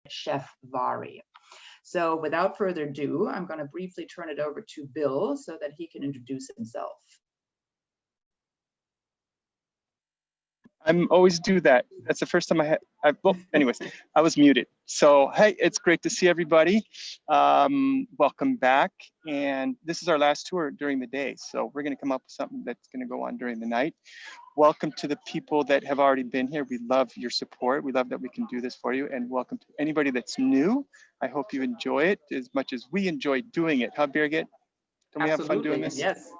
Chef Vari. So without further ado, I'm going to briefly turn it over to Bill so that he can introduce himself. I'm always do that. That's the first time well, anyways, I was muted. So, hey, it's great to see everybody. Welcome back. And this is our last tour during the day. So we're going to come up with something that's going to go on during the night. Welcome to the people that have already been here. We love your support. We love that we can do this for you. And welcome to anybody that's new. I hope you enjoy it as much as we enjoy doing it. Huh, Birgit? Can we have fun doing this? Yes.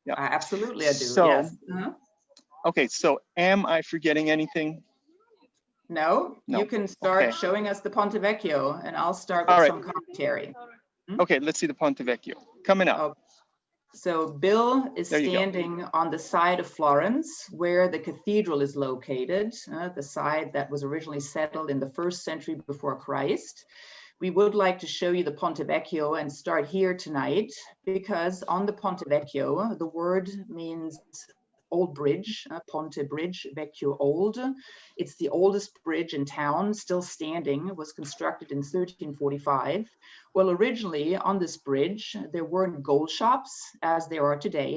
Yeah. Absolutely, I do. So, yes. Okay, so am I forgetting anything? No, you can start showing us the Ponte Vecchio, and I'll start with some commentary. Okay, let's see the Ponte Vecchio. Coming up. So Bill is standing on the side of Florence, where the cathedral is located, the side that was originally settled in the 1st century before Christ. We would like to show you the Ponte Vecchio and start here tonight, because on the Ponte Vecchio, the word means old bridge, Ponte Bridge, Vecchio old. It's the oldest bridge in town, still standing. It was constructed in 1345. Well, originally on this bridge, there weren't gold shops as there are today.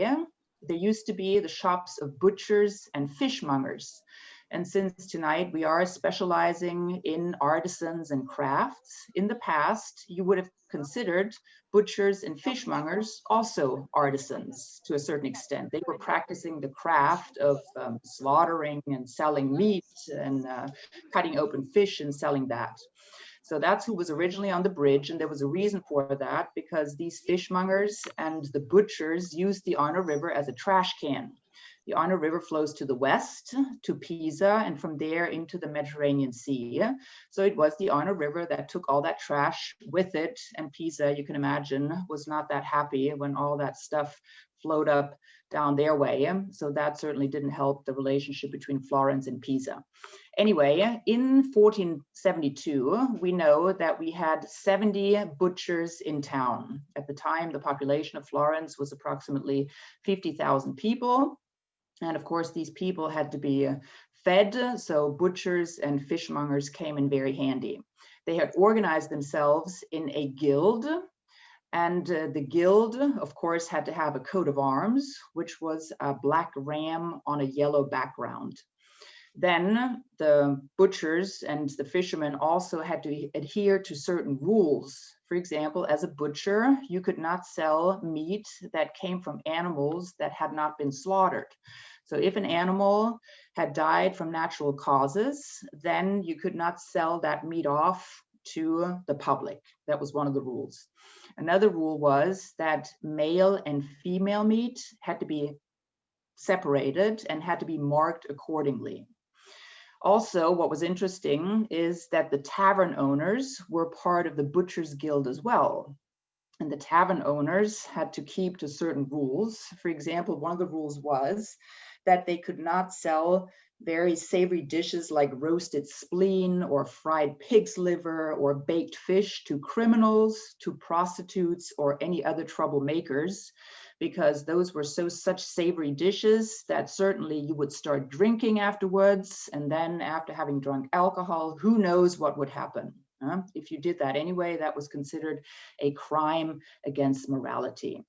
There used to be the shops of butchers and fishmongers. And since tonight we are specializing in artisans and crafts, in the past, you would have considered butchers and fishmongers also artisans to a certain extent. They were practicing the craft of slaughtering and selling meat and cutting open fish and selling that. So that's who was originally on the bridge, and there was a reason for that, because these fishmongers and the butchers used the Arno River as a trash can. The Arno River flows to the west, to Pisa, and from there into the Mediterranean Sea. So it was the Arno River that took all that trash with it, and Pisa, you can imagine, was not that happy when all that stuff flowed up down their way. So that certainly didn't help the relationship between Florence and Pisa. Anyway, in 1472, we know that we had 70 butchers in town. At the time, the population of Florence was approximately 50,000 people. And of course, these people had to be fed, so butchers and fishmongers came in very handy. They had organized themselves in a guild, and the guild, of course, had to have a coat of arms, which was a black ram on a yellow background. Then the butchers and the fishermen also had to adhere to certain rules. For example, as a butcher, you could not sell meat that came from animals that had not been slaughtered. So if an animal had died from natural causes, then you could not sell that meat off to the public. That was one of the rules. Another rule was that male and female meat had to be separated and had to be marked accordingly. Also, what was interesting is that the tavern owners were part of the Butchers Guild as well. And the tavern owners had to keep to certain rules. For example, one of the rules was that they could not sell very savory dishes like roasted spleen or fried pig's liver or baked fish to criminals, to prostitutes, or any other troublemakers, because those were such savory dishes that certainly you would start drinking afterwards. And then after having drunk alcohol, who knows what would happen. If you did that anyway, that was considered a crime against morality.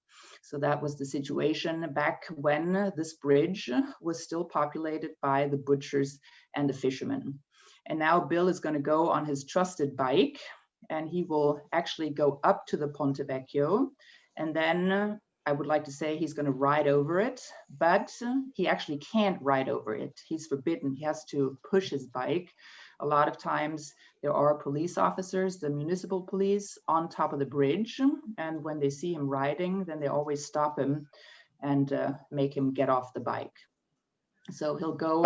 So that was the situation back when this bridge was still populated by the butchers and the fishermen. And now Bill is going to go on his trusted bike, and he will actually go up to the Ponte Vecchio, and then I would like to say he's going to ride over it, but he actually can't ride over it. He's forbidden. He has to push his bike. A lot of times there are police officers, the municipal police, on top of the bridge. And when they see him riding, then they always stop him and make him get off the bike. So he'll go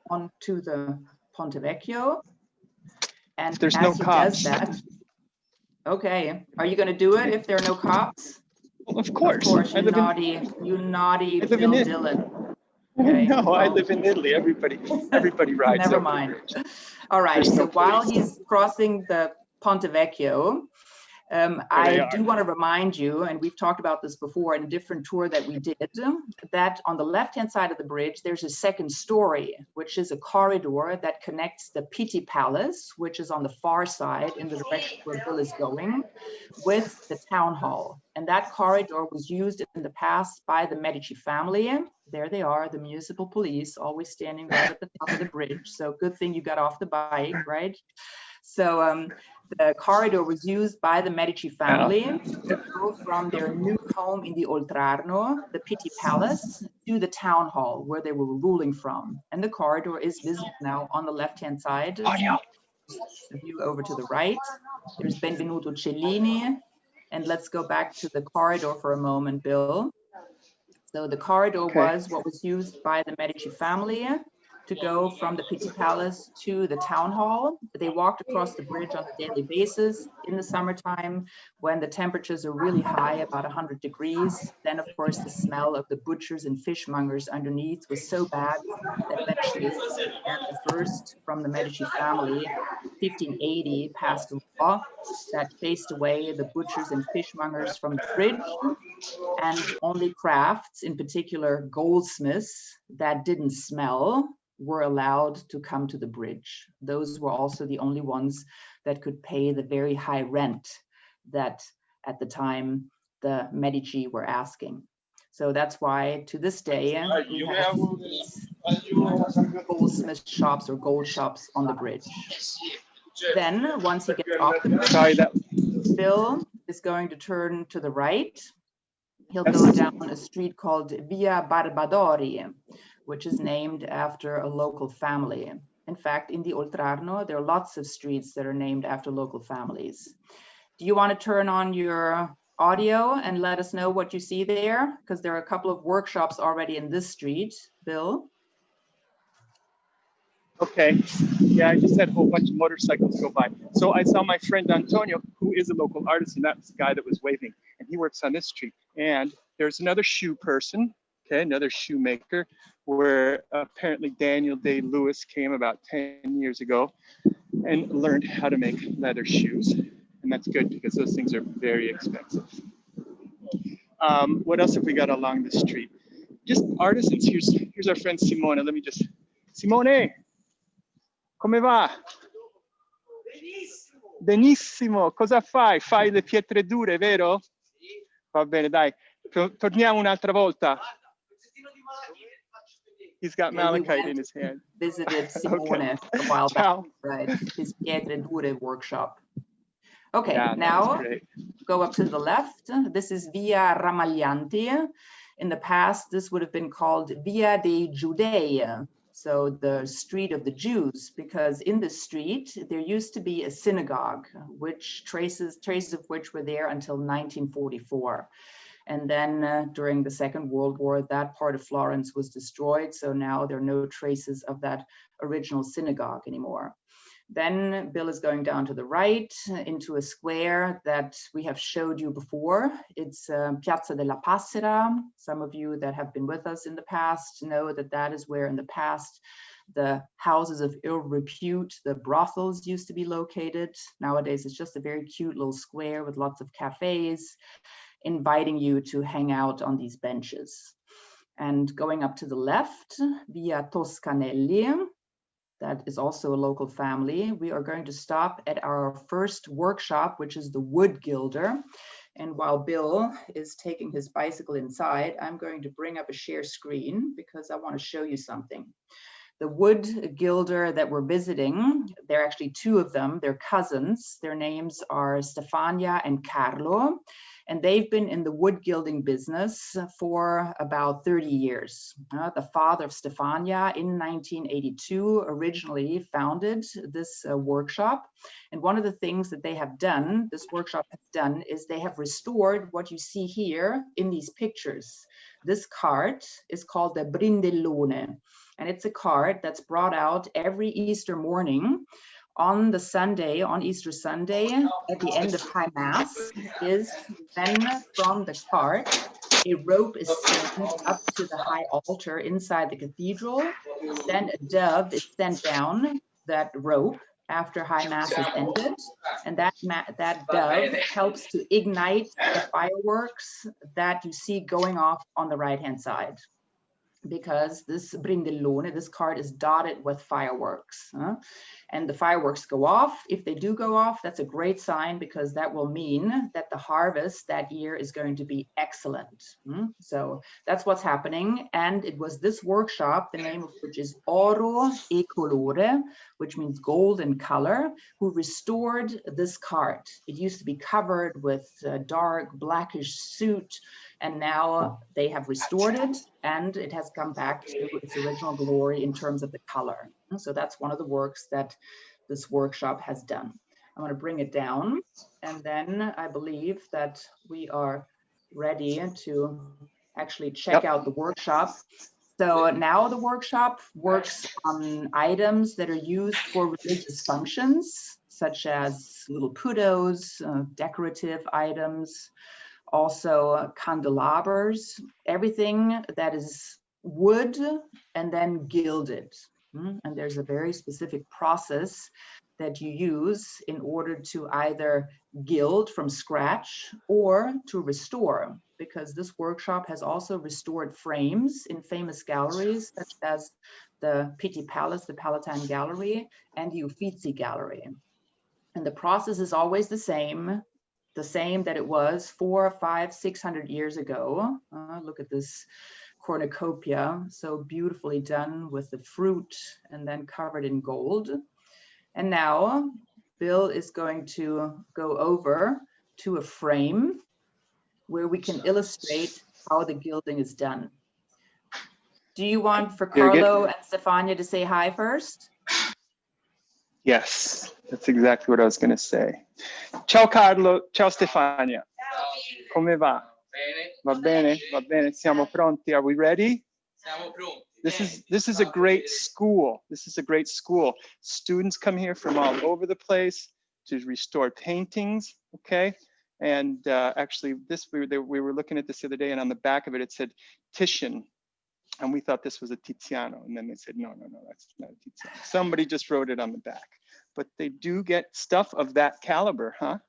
on to the Ponte Vecchio. And if there's as no he cops. does that, okay, are you going to do it if there are no cops? Well, of course, you naughty Bill Dillon. Okay, no, well, I live in Italy. Everybody rides. Never mind. All right, so while he's crossing the Ponte Vecchio, I do want to remind you, and we've talked about this before in a different tour that we did, that on the left-hand side of the bridge, there's a second story, which is a corridor that connects the Pitti Palace, which is on the far side in the direction where Bill is going, with the town hall. And that corridor was used in the past by the Medici family. There they are, the municipal police, always standing right at the top of the bridge. So good thing you got off the bike, right? So the corridor was used by the Medici family to go from their new home in the Oltrarno, the Pitti Palace, to the town hall where they were ruling from. And the corridor is visible now on the left-hand side. The view over to the right. There's Benvenuto Cellini. And let's go back to the corridor for a moment, Bill. So the corridor was what was used by the Medici family to go from the Pitti Palace to the town hall. They walked across the bridge on a daily basis in the summertime when the temperatures are really high, about 100 degrees. Then, of course, the smell of the butchers and fishmongers underneath was so bad that eventually the first from the Medici family, 1580, passed a law that chased away the butchers and fishmongers from the bridge, and only crafts, in particular goldsmiths that didn't smell, were allowed to come to the bridge. Those were also the only ones that could pay the very high rent that at the time the Medici were asking. So that's why to this day we have these goldsmith shops or gold shops on the bridge. Then once he gets off the bridge, Bill is going to turn to the right. He'll go down a street called Via Barbadori, which is named after a local family. In fact, in the Oltrarno, there are lots of streets that are named after local families. Do you want to turn on your audio and let us know what you see there? Because there are a couple of workshops already in this street, Bill. Okay, yeah, I just had a whole bunch of motorcycles go by. So I saw my friend Antonio, who is a local artist, and that's the guy that was waving, and he works on this street. And there's another shoe person, okay, another shoemaker, where apparently Daniel Day-Lewis came about 10 years ago and learned how to make leather shoes. And that's good because those things are very expensive. What else have we got along the street? Just artisans. Here's our friend Simone. Let me just, Simone, come va? Benissimo. Cosa fai? Fai le pietre dure, vero? Va bene, dai. Torniamo un'altra volta. He's got malachite in his hand. Visited Simone a while back, right? His pietre dure workshop. Okay, yeah, now go up to the left. This is Via Ramaglianti. In the past, this would have been called Via dei Giudei, so the street of the Jews, because in the street there used to be a synagogue, which traces of which were there until 1944. And then during the Second World War, that part of Florence was destroyed. So now there are no traces of that original synagogue anymore. Then Bill is going down to the right into a square that we have showed you before. It's Piazza della Passera. Some of you that have been with us in the past know that that is where in the past the houses of ill repute, the brothels, used to be located. Nowadays, it's just a very cute little square with lots of cafes, inviting you to hang out on these benches. And going up to the left, Via Toscanelli, that is also a local family. We are going to stop at our first workshop, which is the wood gilder. And while Bill is taking his bicycle inside, I'm going to bring up a share screen because I want to show you something. The wood gilder that we're visiting, there are actually two of them. They're cousins. Their names are Stefania and Carlo. And they've been in the wood gilding business for about 30 years. The father of Stefania in 1982 originally founded this workshop. And one of the things that they have done, this workshop has done, is they have restored what you see here in these pictures. This cart is called the Brindellone. And it's a cart that's brought out every Easter morning. On the Sunday, on Easter Sunday, at the end of High Mass, is then from the cart, a rope is sent up to the high altar inside the cathedral. Then a dove is sent down that rope after high mass is ended, and that dove helps to ignite the fireworks that you see going off on the right-hand side. Because this brindellone, this card is dotted with fireworks. And the fireworks go off. If they do go off, that's a great sign, because that will mean that the harvest that year is going to be excellent. So that's what's happening. And it was this workshop, the name of which is Oro e Colore, which means gold and color, who restored this card. It used to be covered with dark blackish soot, and now they have restored it, and it has come back to its original glory in terms of the color. So that's one of the works that this workshop has done. I'm going to bring it down, and then I believe that we are ready to actually check out the workshop. So now the workshop works on items that are used for religious functions, such as little kudos, decorative items, also candelabras, everything that is wood and then gilded. And there's a very specific process that you use in order to either gild from scratch or to restore, because this workshop has also restored frames in famous galleries such as the Pitti Palace, the Palatine Gallery, and the Uffizi Gallery. And the process is always the same that it was 400, 500, 600 years ago. Look at this cornucopia, so beautifully done with the fruit and then covered in gold. And now Bill is going to go over to a frame where we can illustrate how the gilding is done. Do you want for Carlo and Stefania to say hi first? Yes, that's exactly what I was going to say. Ciao Carlo, ciao Stefania. Come va? Va bene, va bene. Siamo pronti. Are we ready? Siamo pronti. This is a great school. This is a great school. Students come here from all over the place to restore paintings. Okay, and actually, we were looking at this the other day, and on the back of it, it said Titian. And we thought this was a Tiziano. And then they said, no, that's not a Tiziano. Somebody just wrote it on the back. But they do get stuff of that caliber, huh?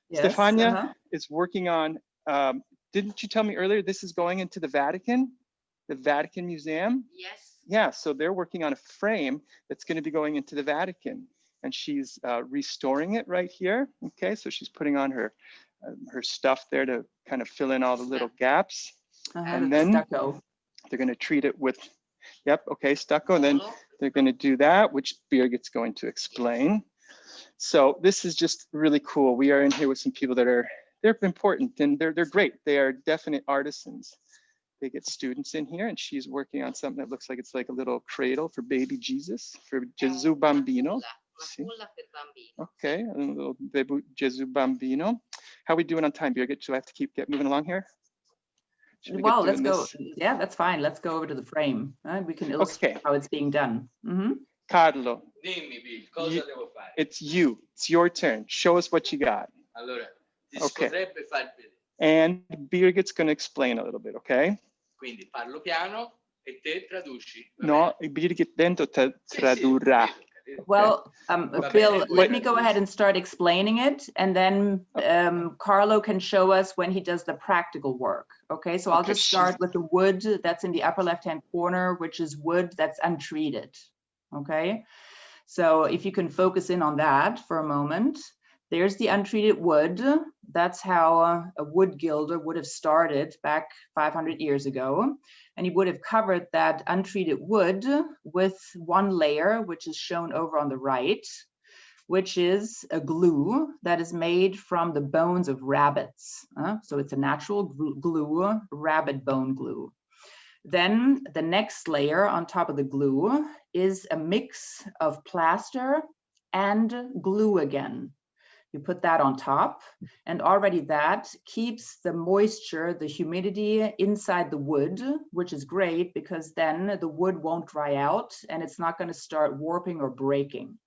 Yes, Stefania is working on, didn't you tell me earlier, this is going into the Vatican Museum? Yes. Yeah, so they're working on a frame that's going to be going into the Vatican. And she's restoring it right here. Okay, so she's putting on her stuff there to kind of fill in all the little gaps. And then stucco. They're going to treat it with, stucco. And then they're going to do that, which Birgit's going to explain. So this is just really cool. We are in here with some people that they're important, and they're great. They are definite artisans. They get students in here, and she's working on something that looks like it's like a little cradle for baby Jesus, for Gesù Bambino. Okay, a little baby Gesù Bambino. How are we doing on time, Birgit? Do I have to get moving along here? Well, let's go. Yeah, that's fine. Let's go over to the frame. We can illustrate how it's being done. Carlo, Dimmi, Bill, cosa devo fare? It's you. It's your turn. Show us what you got. Allora, ti potrebbe far vedere. And Birgit's going to explain a little bit, okay? Quindi parlo piano e te traduci. No, Birgit dentro tradurrà. Well, Bill, let me go ahead and start explaining it, and then Carlo can show us when he does the practical work. Okay, so I'll just start with the wood that's in the upper left-hand corner, which is wood that's untreated. Okay, so if you can focus in on that for a moment. There's the untreated wood. That's how a wood gilder would have started back 500 years ago. And he would have covered that untreated wood with one layer, which is shown over on the right, which is a glue that is made from the bones of rabbits. So it's a natural glue, rabbit bone glue. Then the next layer on top of the glue is a mix of plaster and glue again. You put that on top, and already that keeps the moisture, the humidity inside the wood, which is great because then the wood won't dry out and it's not going to start warping or breaking.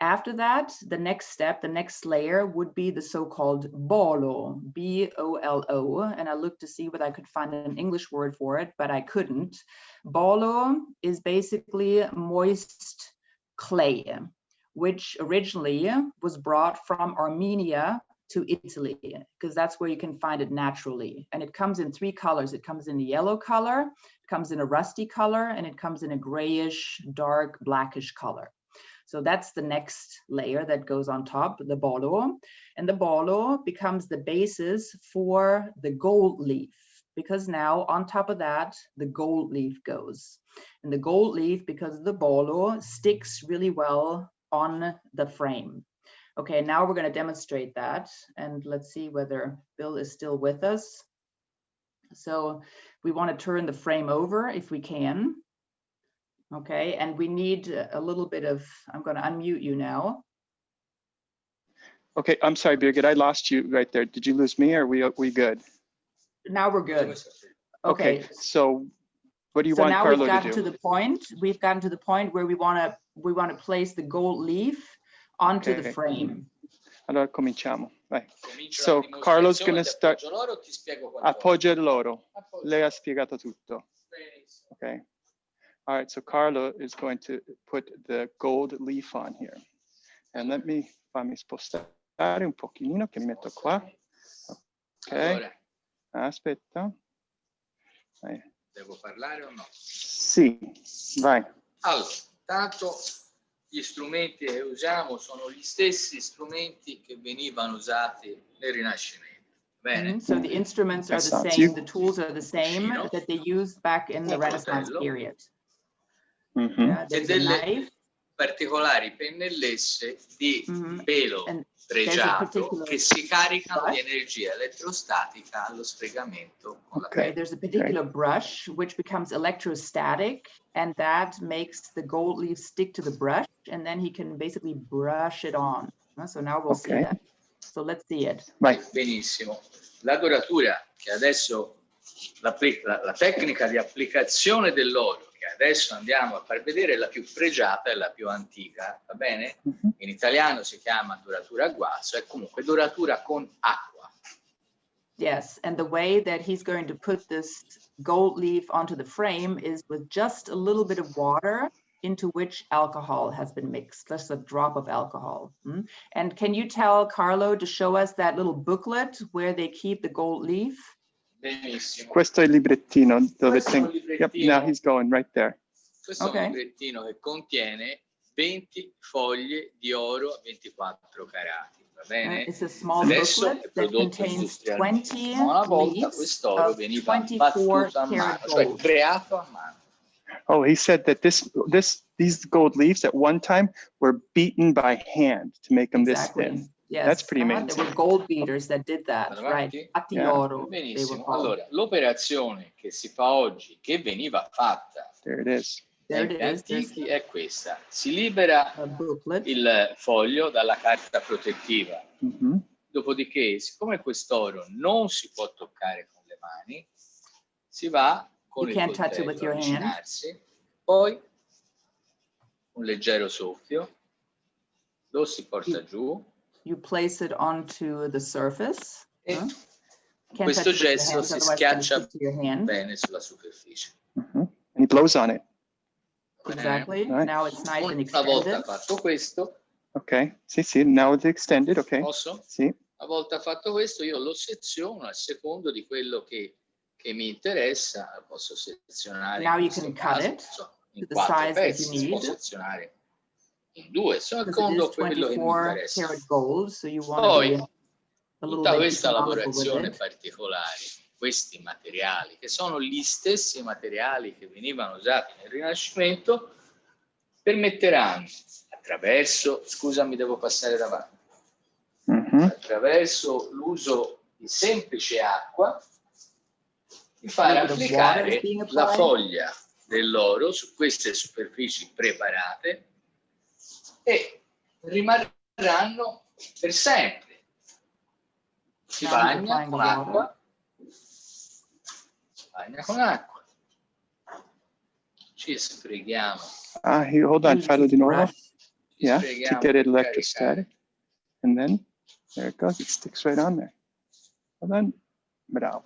After that, the next step, the next layer would be the so-called bolo, B-O-L-O, and I looked to see whether I could find an English word for it, but I couldn't. Bolo is basically moist clay, which originally was brought from Armenia to Italy, because that's where you can find it naturally. And it comes in 3 colors. It comes in a yellow color, it comes in a rusty color, and it comes in a grayish, dark, blackish color. So that's the next layer that goes on top, the bolo. And the bolo becomes the basis for the gold leaf, because now on top of that, the gold leaf goes. And the gold leaf, because of the bolo, sticks really well on the frame. Okay, now we're going to demonstrate that, and let's see whether Bill is still with us. So we want to turn the frame over if we can. Okay, and we need a little bit of, I'm going to unmute you now. Okay, I'm sorry, Birgit, I lost you right there. Did you lose me, or are we good? Now we're good. Okay, so what do you so want now Carlo we've gotten to do? to the point. We've gotten to the point where we want to place the gold leaf onto the frame. Allora cominciamo. Vai. So Carlo's going to start. Appoggia l'oro. Lei ha spiegato tutto. Okay. All right, so Carlo is going to put the gold leaf on here. And fammi spostare un pochino che metto qua. Ok. Aspetta. Vai. Devo parlare o no? Sì, vai. Allora, tanto gli strumenti che usiamo sono gli stessi strumenti che venivano usati nel Rinascimento. Bene? So the instruments are the same, the tools are the same that they used back in the Renaissance period. E delle particolari pennellesse di pelo pregiato che si caricano di energia elettrostatica allo sfregamento con la pelle. There's a particular brush which becomes electrostatic, and that makes the gold leaf stick to the brush, and then he can basically brush it on. So now we'll see that. So let's see it. Vai. Benissimo. La doratura che adesso, la tecnica di applicazione dell'olio che adesso andiamo a far vedere è la più pregiata e la più antica, va bene? In italiano si chiama doratura a guasto, è comunque doratura con acqua. Yes, and the way that he's going to put this gold leaf onto the frame is with just a little bit of water into which alcohol has been mixed, just a drop of alcohol. And can you tell Carlo to show us that little booklet where they keep the gold leaf? Benissimo. Questo è il librettino dove Questo è un librettino. Yep, now he's going right there. Questo è un librettino che contiene 20 foglie di oro a 24 carati, va bene? It's a small Adesso è booklet that prodotto contains industrialmente. 20 Ma una volta leaves quest'oro of veniva 24 battuto a mano, karat cioè gold. creato a mano. Oh, he said that these gold leaves at one time were beaten by hand to make them this thin. Yes. That's pretty amazing. There were gold beaters that did that, right? Oro, benissimo. Allora, l'operazione che si fa oggi, che veniva fatta negli antichi, è questa. Si libera il foglio dalla carta protettiva. Dopodiché, siccome quest'oro non si può toccare con le mani, si va con il coltello a avvicinarsi, poi un leggero soffio, lo si porta giù. You place it onto the surface. Questo gesso si schiaccia bene sulla superficie. And he blows on it. Exactly. Right. Now it's nice and extended. Una volta fatto questo. Ok, sì, now it's extended, ok. Posso? Sì. Una volta fatto questo, io lo seziono a secondo di quello che mi interessa. Posso sezionare. Now you can cut it to the size that you need. Posso sezionare in 2, secondo quello che mi interessa. Gold, so poi, tutta questa lavorazione particolare, questi materiali, che sono gli stessi materiali che venivano usati nel Rinascimento, permetteranno, attraverso, scusami, devo passare davanti, attraverso l'uso di semplice acqua, di far applicare la foglia dell'oro su queste superfici preparate e rimarranno per sempre. Si bagna con acqua. Ci sfreghiamo. Hold on, fallo di nuovo. Yeah, to get it electrostatic. And then, there it goes, it sticks right on there. Hold on. Bravo.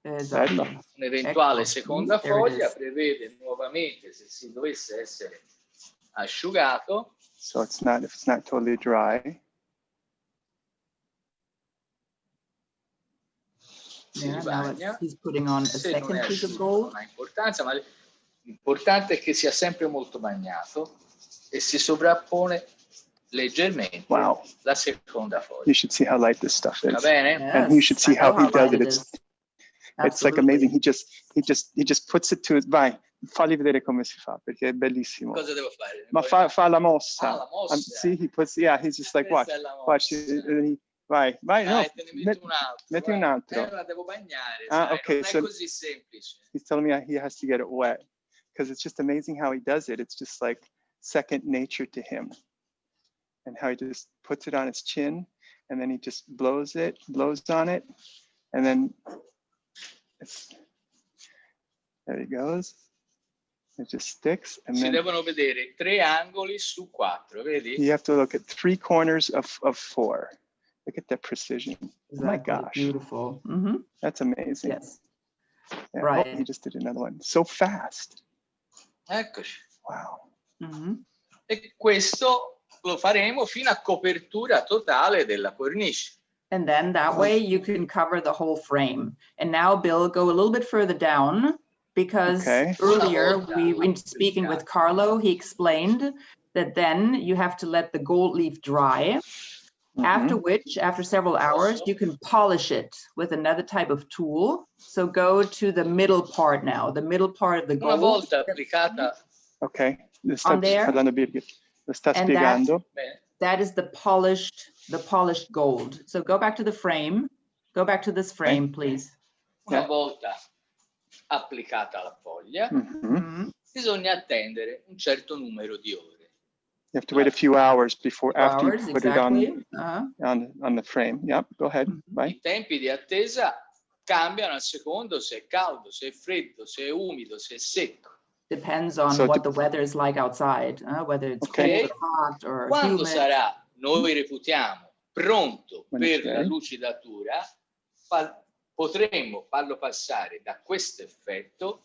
Esatto. Un'eventuale seconda foglia prevede nuovamente, se si dovesse essere asciugato, So it's not, if it's not totally dry. Yeah, now he's putting on a second piece of gold. Non ha importanza, ma l'importante è che sia sempre molto bagnato e si sovrappone leggermente la seconda foglia. You should see how light this stuff is. Va bene? Yes, and you should see how he does it. It's like amazing. He just puts it to his vai. Falli vedere come si fa perché è bellissimo. Cosa devo fare? Ma fa la mossa. La mossa. See, he puts, he's just like, watch. Vai, no, metti un altro. La devo bagnare, Okay, non è so così semplice. He's telling me he has to get it wet because it's just amazing how he does it. It's just like second nature to him, and how he just puts it on his chin, and then he just blows on it, and then there he goes. It just sticks, and Si then devono vedere 3 angoli su 4, vedi? you have to look at 3 corners of 4. Look at that precision. Exactly. Oh my gosh. Beautiful. That's amazing. Yes. Yeah. Right. Oh, he just did another one. So fast. Eccoci. Wow. E questo lo faremo fino a copertura totale della cornice. And then that way you can cover the whole frame. And now, Bill, go a little bit further down, because earlier when speaking with Carlo, he explained that then you have to let the gold leaf dry. After which, after several hours, you can polish it with another type of tool. So go to the middle part now, the middle part of the gold. Una volta applicata. Okay. On there. Lo sta spiegando. That is the polished gold. So go back to the frame. Go back to this frame, please. Una volta applicata la foglia, bisogna attendere un certo numero di ore. You have to wait a few hours before after you put it on the frame. Yep, go ahead. Bye. I tempi di attesa cambiano a secondo se è caldo, se è freddo, se è umido, se è secco. Depends on what the weather is like outside, whether it's cold or hot or Quando humid. sarà, noi reputiamo, pronto per la lucidatura, potremmo farlo passare da questo effetto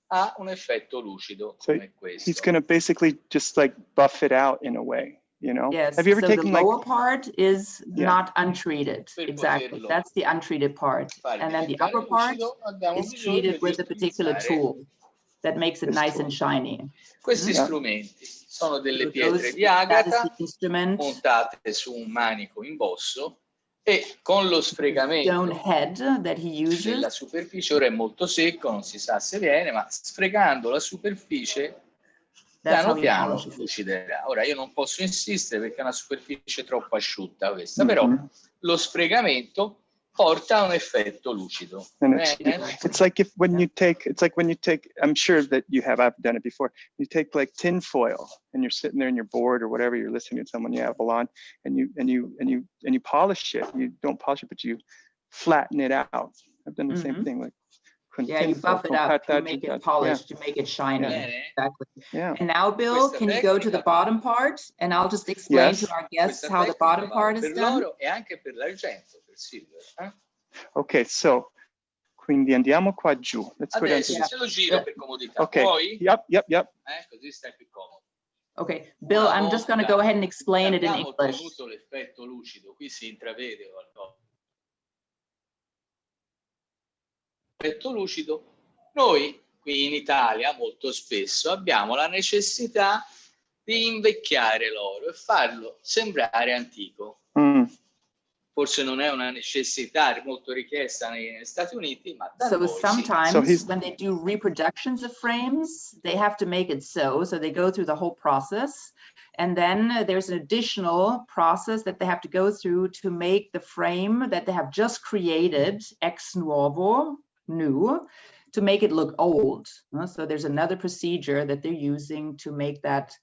a un effetto lucido come questo. He's going to basically just like buff it out in a way, you know? Yes, have you ever so taken the lower part is not untreated. Per Exactly, poterlo that's the untreated part. And then the upper part is treated with a particular tool that makes it nice and shiny. Questi strumenti sono delle pietre di agata montate su un manico in bosso e con lo sfregamento della superficie, ora è molto secco, non si sa se viene, ma sfregando la superficie piano piano luciderà. Ora io non posso insistere perché è una superficie troppo asciutta questa, però lo sfregamento porta a un effetto lucido. It's like when you take, I'm sure that I've done it before. You take like tin foil and you're sitting there and you're bored or whatever, you're listening to someone you have on, and you polish it. You don't polish it, but you flatten it out. I've done the same thing. Like you buff it up, you make it polished, you make it shiny. Exactly. And now, Bill, can you go to the bottom part? And I'll just explain to our guests how the bottom part is done. E anche per l'argento, per silver. Okay, so quindi andiamo qua giù. Let's go down to this. Lo giro per comodità. Okay. Poi, yep. Così stai più comodo. Okay, Bill, I'm just going to go ahead and explain it in English. Abbiamo ottenuto l'effetto lucido, qui si intravede qualcosa. Effetto lucido, noi qui in Italia molto spesso abbiamo la necessità di invecchiare l'oro e farlo sembrare antico. Forse non è una necessità molto richiesta negli Stati Uniti, ma da noi sometimes when they do reproductions of frames, they have to make it so they go through the whole process. And then there's an additional process that they have to go through to make the frame that they have just created ex novo, new, to make it look old. So there's another procedure that they're using to make that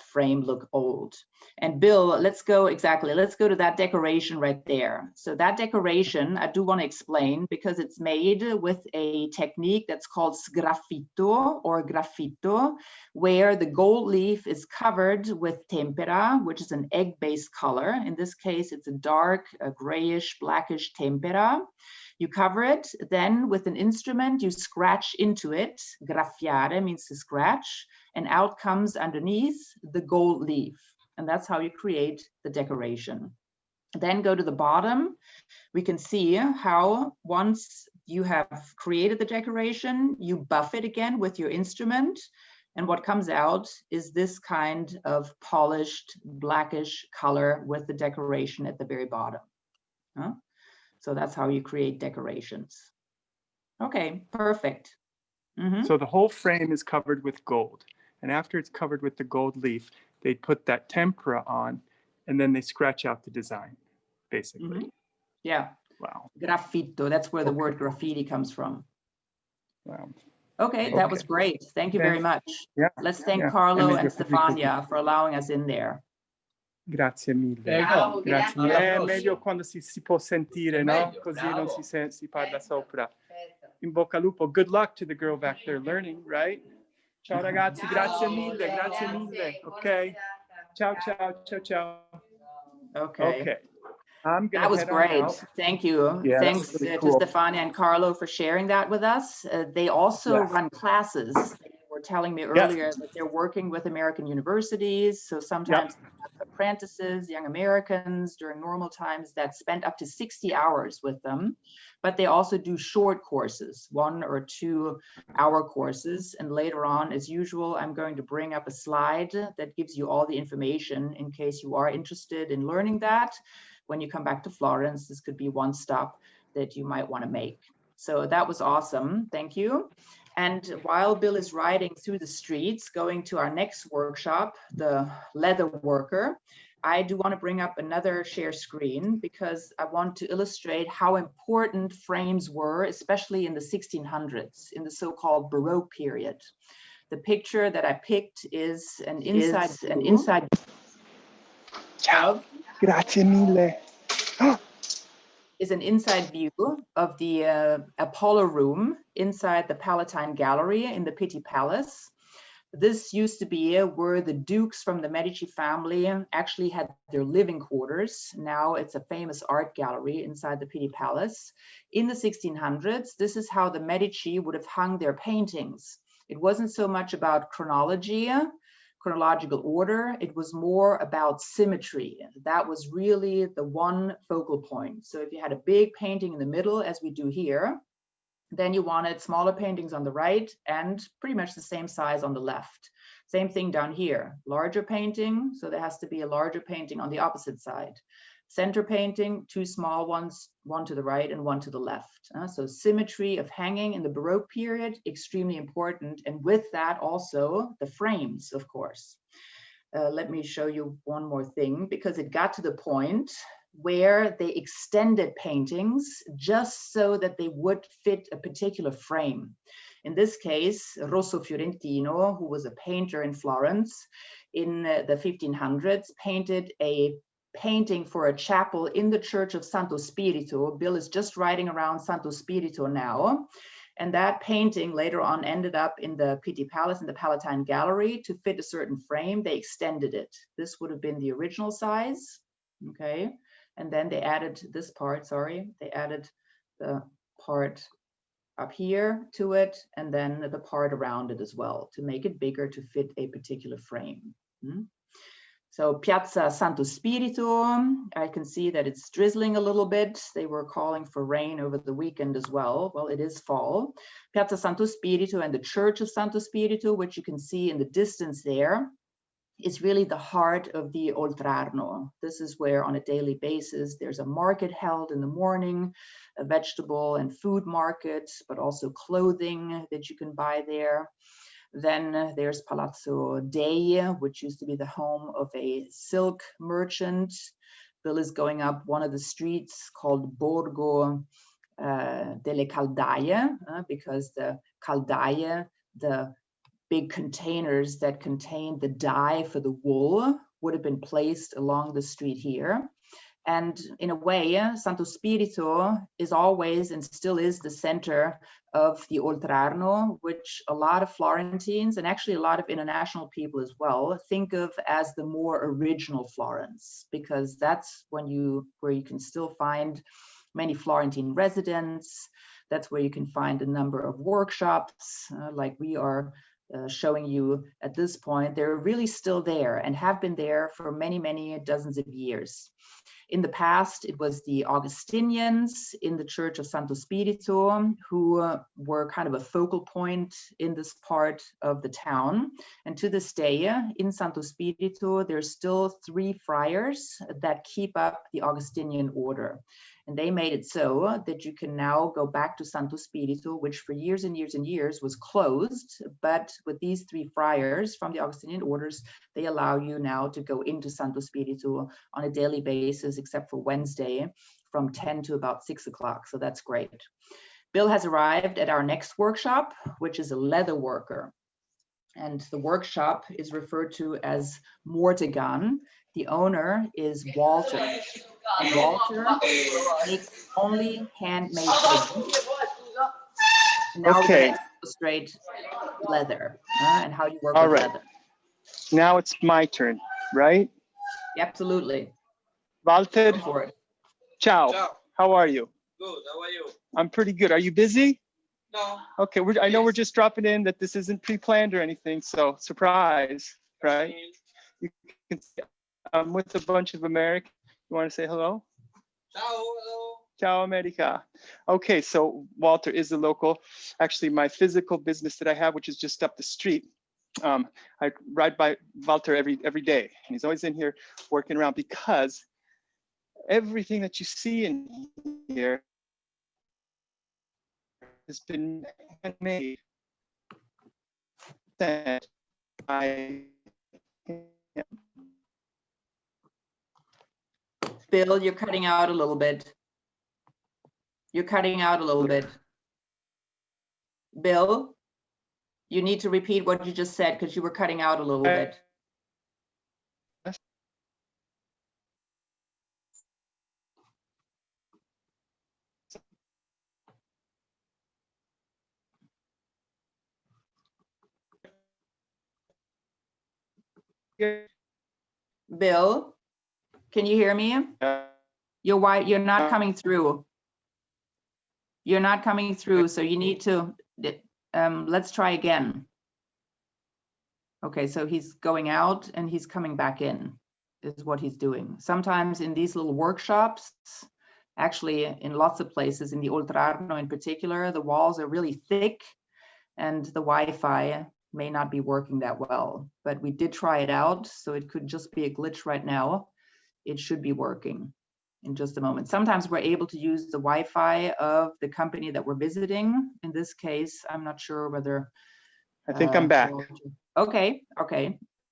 frame look old. And Bill, let's go to that decoration right there. So that decoration, I do want to explain because it's made with a technique that's called sgraffito or graffito, where the gold leaf is covered with tempera, which is an egg-based color. In this case, it's a dark, grayish, blackish tempera. You cover it, then with an instrument, you scratch into it. Graffiare means to scratch, and out comes underneath the gold leaf. And that's how you create the decoration. Then go to the bottom. We can see how once you have created the decoration, you buff it again with your instrument. And what comes out is this kind of polished blackish color with the decoration at the very bottom. So that's how you create decorations. Okay, perfect. So the whole frame is covered with gold. And after it's covered with the gold leaf, they put that tempera on, and then they scratch out the design, basically. Yeah. Wow. Graffito, that's where the word graffiti comes from. Wow. Okay, that was great. Thank you very much. Yeah. Let's thank Carlo and Stefania for allowing us in there. Grazie mille. Grazie. È meglio quando si può sentire, no? Così non si parla sopra. In bocca al lupo. Good luck to the girl back there learning, right? Ciao ragazzi, grazie mille, grazie mille. Okay. Ciao, ciao, ciao, ciao. Okay. That was great. Thank you. Yeah, Thanks really cool. to Stefania and Carlo for sharing that with us. They also run classes. They were telling me earlier that they're working with American universities. So sometimes apprentices, young Americans during normal times that spend up to 60 hours with them. But they also do short courses, 1 or 2 hour courses. And later on, as usual, I'm going to bring up a slide that gives you all the information in case you are interested in learning that. When you come back to Florence, this could be one stop that you might want to make. So that was awesome. Thank you. And while Bill is riding through the streets, going to our next workshop, the leather worker, I do want to bring up another share screen because I want to illustrate how important frames were, especially in the 1600s, in the so-called Baroque period. The picture that I picked is an inside Ciao. Grazie mille. Is an inside view of the Apollo room inside the Palatine Gallery in the Pitti Palace. This used to be where the dukes from the Medici family actually had their living quarters. Now it's a famous art gallery inside the Pitti Palace. In the 1600s, this is how the Medici would have hung their paintings. It wasn't so much about chronological order, it was more about symmetry. That was really the one focal point. So if you had a big painting in the middle, as we do here, then you wanted smaller paintings on the right and pretty much the same size on the left. Same thing down here, larger painting, so there has to be a larger painting on the opposite side. Center painting, 2 small ones, one to the right and one to the left. So symmetry of hanging in the Baroque period, extremely important. And with that also the frames, of course. Let me show you one more thing, because it got to the point where they extended paintings just so that they would fit a particular frame. In this case, Rosso Fiorentino, who was a painter in Florence in the 1500s, painted a painting for a chapel in the church of Santo Spirito. Bill is just riding around Santo Spirito now. And that painting later on ended up in the Pitti Palace in the Palatine Gallery. To fit a certain frame, they extended it. This would have been the original size, okay? And then they added this part, they added the part up here to it, and then the part around it as well, to make it bigger to fit a particular frame. So Piazza Santo Spirito, I can see that it's drizzling a little bit. They were calling for rain over the weekend as well. Well, it is fall. Piazza Santo Spirito and the Church of Santo Spirito, which you can see in the distance there, is really the heart of the Oltrarno. This is where on a daily basis, there's a market held in the morning, a vegetable and food market, but also clothing that you can buy there. Then there's Palazzo Dei, which used to be the home of a silk merchant. Bill is going up one of the streets called Borgo delle Caldaie, because the caldaie, the big containers that contain the dye for the wool, would have been placed along the street here. And in a way, Santo Spirito is always and still is the center of the Oltrarno, which a lot of Florentines and actually a lot of international people as well think of as the more original Florence, because that's where you can still find many Florentine residents. That's where you can find a number of workshops like we are showing you at this point. They're really still there and have been there for many, many dozens of years. In the past, it was the Augustinians in the Church of Santo Spirito who were kind of a focal point in this part of the town. And to this day, in Santo Spirito, there's still 3 friars that keep up the Augustinian order. And they made it so that you can now go back to Santo Spirito, which for years and years and years was closed. But with these 3 friars from the Augustinian orders, they allow you now to go into Santo Spirito on a daily basis, except for Wednesday from 10 to about 6 o'clock. So that's great. Bill has arrived at our next workshop, which is a leather worker. And the workshop is referred to as Mortigan. The owner is Walter. And Walter makes only handmade things. Now we're going to illustrate leather and how you work with leather. Now it's my turn, right? Absolutely. Walter, ciao. Ciao. How are you? Good. How are you? I'm pretty good. Are you busy? No. Okay, I know we're just dropping in, that this isn't pre-planned or anything, so surprise, right? You can see I'm with a bunch of Americans. You want to say hello? Ciao. Hello. Ciao, America. Okay, so Walter is the local, actually my physical business that I have, which is just up the street. I ride by Walter every day, and he's always in here working around, because everything that you see in here has been handmade by him. Bill, you're cutting out a little bit. You're cutting out a little bit. Bill, you need to repeat what you just said because you were cutting out a little bit. Bill, can you hear me? You're not coming through. You're not coming through, so you need to, let's try again. Okay, so he's going out and he's coming back in, is what he's doing. Sometimes in these little workshops, actually in lots of places, in the Oltrarno in particular, the walls are really thick and the Wi-Fi may not be working that well, but we did try it out, so it could just be a glitch right now. It should be working in just a moment. Sometimes we're able to use the Wi-Fi of the company that we're visiting. In this case, I'm not sure whether. I think I'm back. Okay,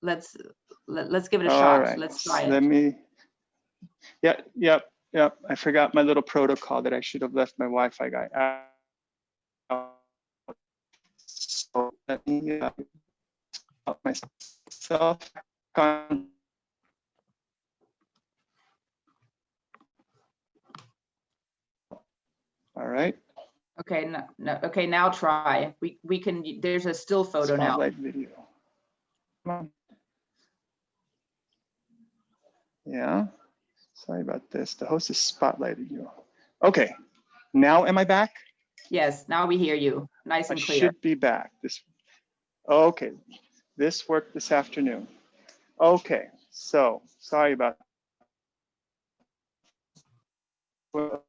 let's give it a shot. Right. Let's try it. Let me. Yep. I forgot my little protocol that I should have left my Wi-Fi guy. So let me stop myself. All right. Okay, no, okay, now try. We can, there's a still photo now. Spotlight video. Come on. Yeah, sorry about this. The host is spotlighting you. Okay, now am I back? Yes, now we hear you, nice and clear. I should be back. Okay, this worked this afternoon. Okay, so sorry about that.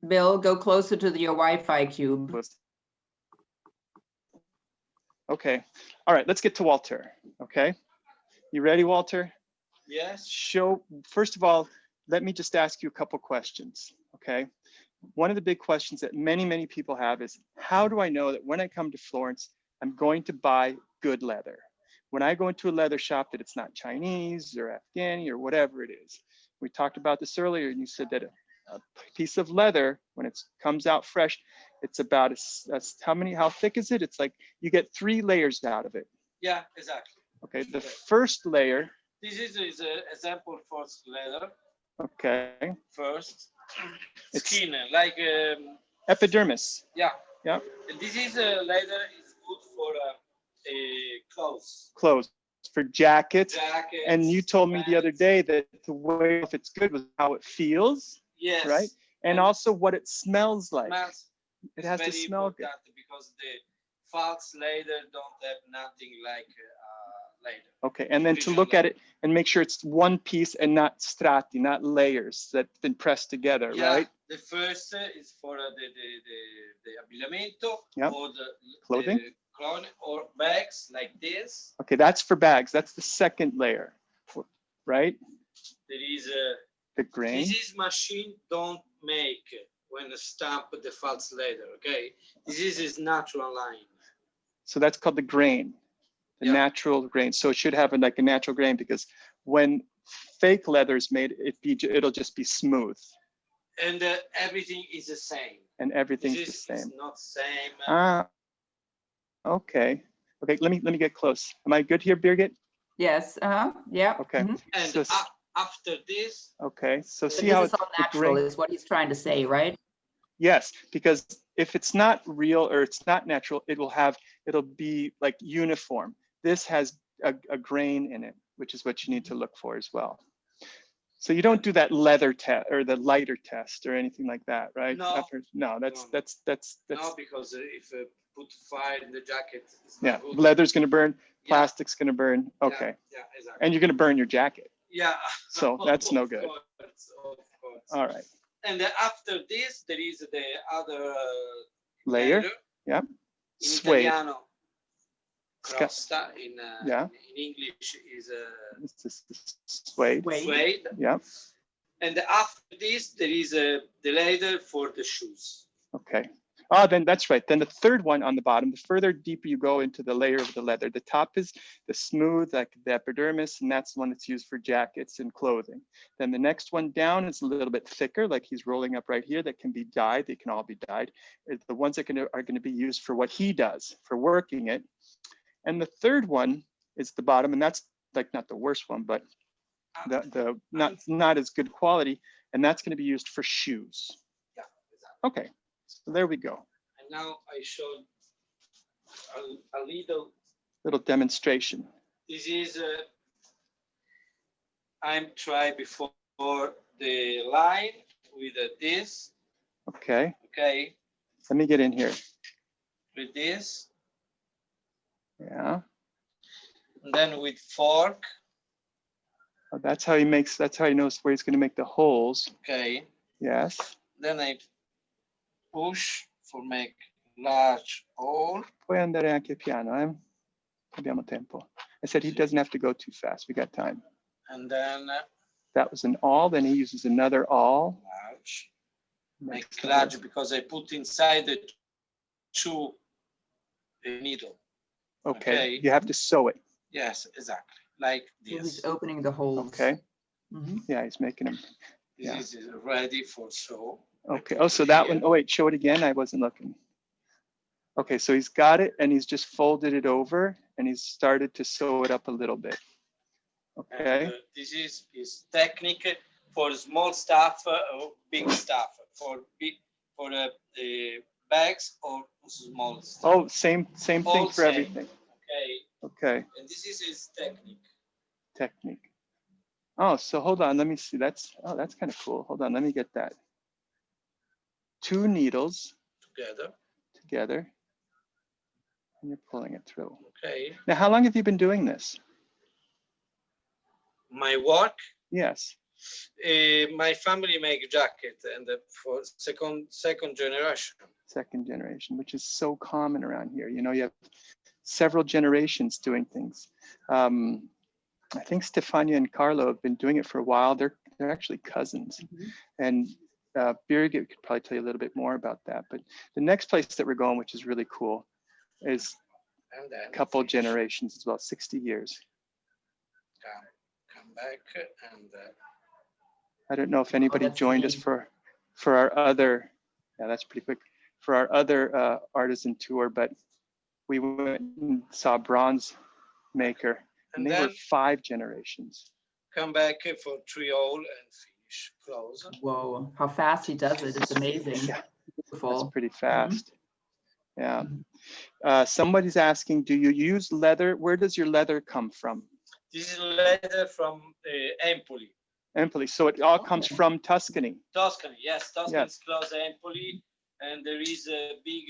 Bill, go closer to your Wi-Fi cube. Okay, all right, let's get to Walter, okay? You ready, Walter? Yes. First of all, let me just ask you a couple questions, okay? One of the big questions that many people have is, how do I know that when I come to Florence, I'm going to buy good leather? When I go into a leather shop, that it's not Chinese or Afghani or whatever it is. We talked about this earlier, and you said that a piece of leather, when it comes out fresh, it's about how thick is it? It's like you get 3 layers out of it. Yeah, exactly. Okay, the first layer. This is an example for leather. Okay. First, skin, like epidermis. Yeah. Yeah. And this is leather is good for clothes. Clothes for jackets. Jackets. And you told me the other day that the way if it's good was how it feels. Yes. Right. And also what it smells like. It has to smell good. Because the false leather don't have nothing like leather. Okay, and then to look at it and make sure it's one piece and not strati, not layers that's been pressed together, right? The first is for the abbigliamento, yep. or the clothing, or bags like this. Okay, that's for bags. That's the second layer, right? There is the grain. This machine don't make when stamp the false leather. Okay, this is natural line. So that's called the grain. The natural grain. So it should have like a natural grain, because when fake leather is made, it'll just be smooth. And everything is the same. And everything's the same. It's not same. Okay. Okay. Let me get close. Am I good here, Birgit? Yes. Yeah. Okay. And so, after this. Okay. So see this how is all natural is what he's trying to say, right? Yes, because if it's not real or it's not natural, it'll be like uniform. This has a grain in it, which is what you need to look for as well. So you don't do that leather test or the lighter test or anything like that, right? No. That's no, because if put fire in the jacket, it's yeah, not good. Leather's gonna burn, plastic's gonna burn. Okay. Yeah, exactly. And you're gonna burn your jacket. Yeah. So that's no good. Of course. All right. And after this, there is the other layer. Yeah. In Suede. Italiano, crosta. In English is suede. Suede. Yeah. And after this, there is the leather for the shoes. Okay. Oh, then that's right. Then the third one on the bottom, the further deeper you go into the layer of the leather, the top is the smooth, like the epidermis, and that's the one that's used for jackets and clothing. Then the next one down is a little bit thicker, like he's rolling up right here, that can be dyed. They can all be dyed. The ones that are going to be used for what he does, for working it. And the third one is the bottom, and that's like not the worst one, but the not as good quality, and that's going to be used for shoes. Yeah, exactly. Okay. So there we go. And now I showed a little demonstration. This is I'm trying before the line with this. Okay. Okay. Let me get in here. With this. Yeah. And then with fork. Oh, that's how he knows where he's going to make the holes. Okay. Yes. Then I push for make large hole. Puoi andare anche piano, Abbiamo tempo. I said he doesn't have to go too fast. We got time. And then that was an awl. Then he uses another awl. Large. Make large because I put inside the two needle. Okay. You have to sew it. Yes, exactly. Like this. So he's opening the holes. Okay. Yeah, he's making them. This is ready for sew. Okay. Oh, so that one. Oh, wait. Show it again. I wasn't looking. Okay. So he's got it, and he's just folded it over, and he's started to sew it up a little bit. Okay. And, this is technique for small stuff or big stuff. For the bags or small stuff. Oh, same thing for everything. Okay. Okay. And this is his technique. Technique. Oh, so hold on. Let me see. That's kind of cool. Hold on. Let me get that. 2 needles together, and you're pulling it through. Okay. Now, how long have you been doing this? My work? Yes. My family make jacket, and for second generation. Second generation, which is so common around here. You know, you have several generations doing things. I think Stefania and Carlo have been doing it for a while. They're actually cousins, and Birgit could probably tell you a little bit more about that. But the next place that we're going, which is really cool, is a couple generations as well, 60 years. Come back and. I don't know if anybody joined us for our other. Yeah, that's pretty quick. For our other artisan tour, but we went and saw a bronze maker, and they were 5 generations. Come back for 3 hole and finish close. Whoa, how fast he does it. It's amazing. Yeah, beautiful. that's pretty fast. Yeah. Somebody's asking, do you use leather? Where does your leather come from? This is leather from Empoli. Empoli. So it all comes from Tuscany. Tuscany, yes. Tuscany is close to Empoli, and there is a big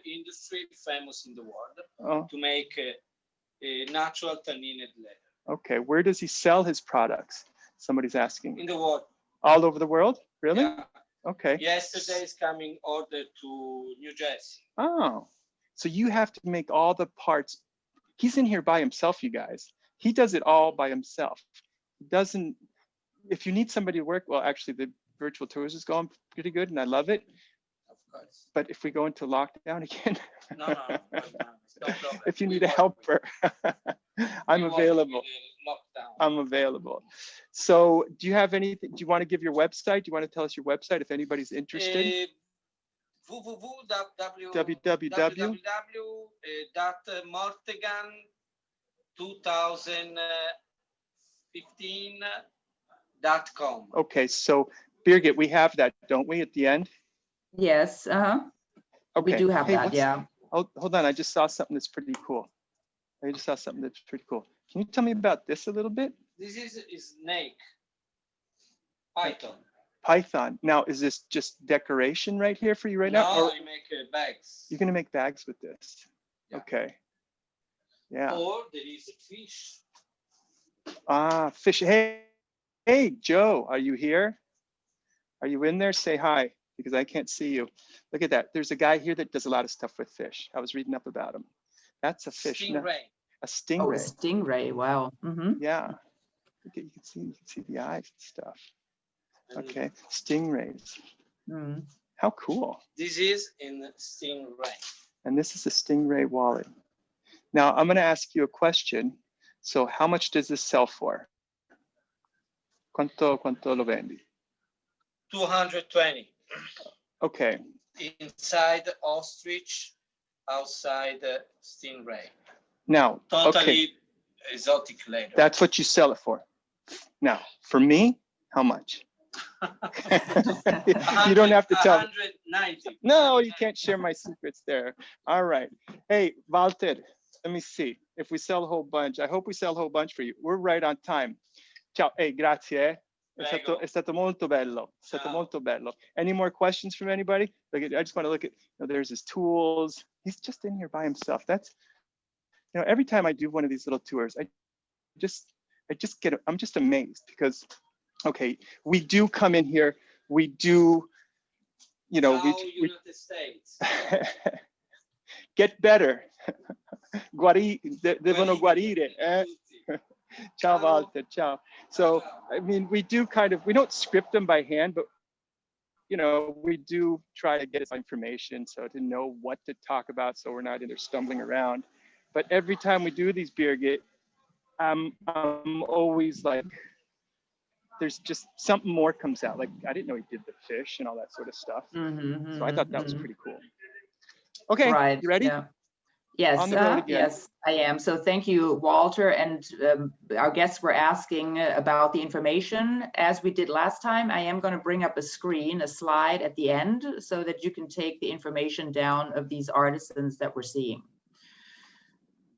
industry famous in the world to make natural tanninated leather. Okay. Where does he sell his products? Somebody's asking. In the world. All over the world? Really? Yeah. Okay. Yesterday is coming order to New Jersey. Oh, so you have to make all the parts. He's in here by himself, you guys. He does it all by himself. He doesn't, if you need somebody to work, well, actually the virtual tours is going pretty good and I love it. Of course. But if we go into lockdown again, no, if you need a helper, I'm available. I'm available. So do you have anything, do you want to give your website? Do you want to tell us your website if anybody's interested? www.mortegan2015.com. Okay, so Birgit, we have that, don't we, at the end? Yes, Okay. we do have that, yeah. Oh, hold on, I just saw something that's pretty cool. Can you tell me about this a little bit? This is snake, python. Python. Now, is this just decoration right here for you right now? No, you make bags. You're gonna make bags with this? Yeah. Okay. Yeah. Or there is fish. Ah, fish. Hey, Joe, are you here? Are you in there? Say hi, because I can't see you. Look at that. There's a guy here that does a lot of stuff with fish. I was reading up about him. That's a fish. Stingray. No, a stingray. Oh, a stingray. Wow. Yeah. You can see the eyes and stuff. Okay, stingrays. How cool. This is in stingray. And this is a stingray wallet. Now I'm gonna ask you a question. So how much does this sell for? Quanto lo vendi? 220. Okay. Inside ostrich, outside stingray. Now, totally exotic leather. That's what you sell it for. Now, for me, how much? You don't have to tell 190. No, you can't share my secrets there. All right. Hey, Walter, let me see if we sell a whole bunch. I hope we sell a whole bunch for you. We're right on time. Ciao. Hey, grazie. È stato molto bello. È stato molto bello. Any more questions from anybody? I just want to look at, there's his tools. He's just in here by himself. That's, every time I do one of these little tours, I'm just amazed because, okay, we do come in here, we do, United States. Get better. Devono guarire. Ciao, Walter, ciao. So, I mean, we do we don't script them by hand, but, we do try to get information so to know what to talk about so we're not in there stumbling around. But every time we do these Birgit, I'm always like, there's just something more comes out. Like, I didn't know he did the fish and all that sort of stuff. So I thought that was pretty cool. Okay, right. You ready? Yeah. Yes, On the road again. yes, I am. So thank you, Walter. And our guests were asking about the information. As we did last time, I am going to bring up a slide at the end so that you can take the information down of these artisans that we're seeing.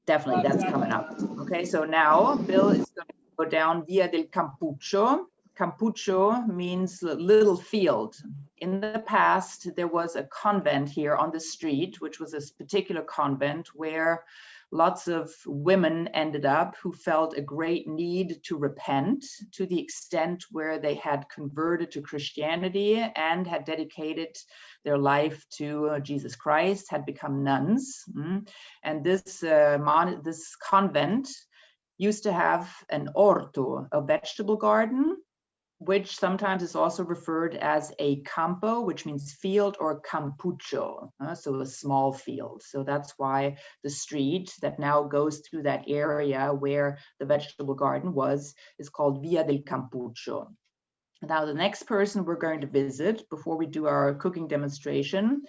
Definitely, that's coming up. Okay, so now Bill is going to go down Via del Campuccio. Campuccio means little field. In the past, there was a convent here on the street, which was a particular convent where lots of women ended up who felt a great need to repent to the extent where they had converted to Christianity and had dedicated their life to Jesus Christ, had become nuns. And this convent used to have an orto, a vegetable garden, which sometimes is also referred as a campo, which means field, or campuccio, so a small field. So that's why the street that now goes through that area where the vegetable garden was is called Via del Campuccio. Now, the next person we're going to visit before we do our cooking demonstration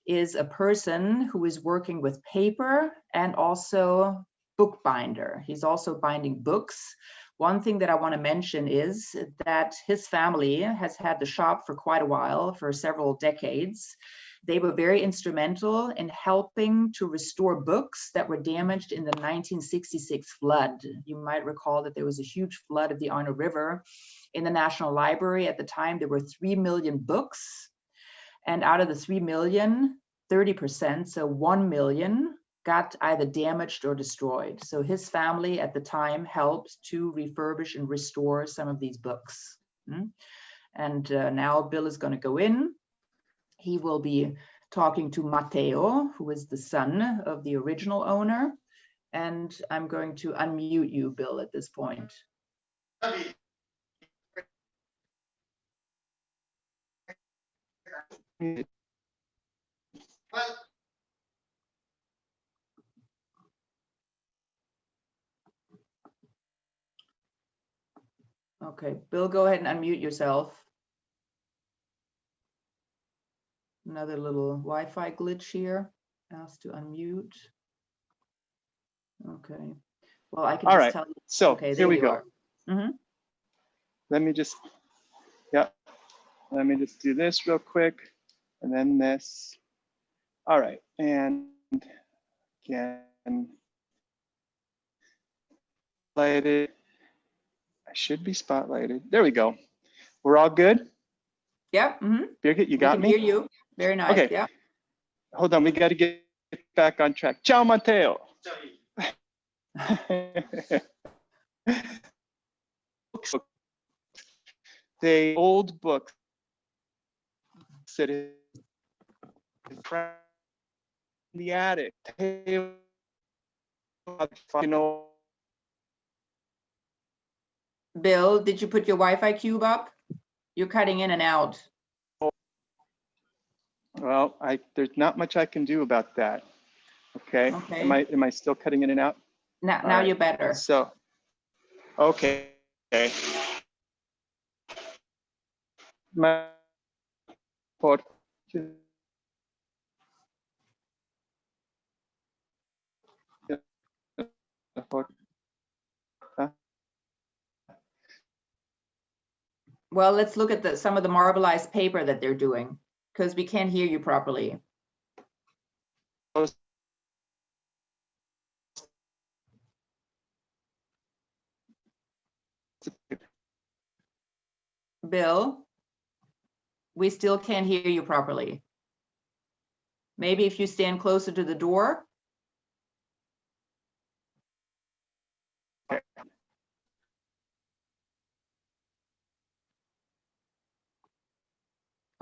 is a person who is working with paper and also bookbinder. He's also binding books. One thing that I want to mention is that his family has had the shop for quite a while, for several decades. They were very instrumental in helping to restore books that were damaged in the 1966 flood. You might recall that there was a huge flood of the Arno River. In the National Library at the time, there were 3 million books. And out of the 3 million, 30%, so 1 million, got either damaged or destroyed. So his family at the time helped to refurbish and restore some of these books. And now Bill is going to go in. He will be talking to Matteo, who is the son of the original owner. And I'm going to unmute you, Bill, at this point. Okay, Bill, go ahead and unmute yourself. Another little Wi-Fi glitch here. Asked to unmute. Okay. Well, I can All just right. tell you. So okay, here we go. Let me just, let me just do this real quick, and then this. All right, and again, lighted. I should be spotlighted. There we go. We're all good? Yeah. Birgit, you got me? I can hear you. Very nice. Okay. Yeah. Hold on, we got to get back on track. Ciao, Matteo. The old books that in the attic. You know. Bill, did you put your Wi-Fi cube up? You're cutting in and out. Well, there's not much I can do about that. Okay. Am I still cutting in and out? Now right. You're better. So, okay. My Well, let's look at some of the marbleized paper that they're doing, because we can't hear you properly. Bill, we still can't hear you properly. Maybe if you stand closer to the door.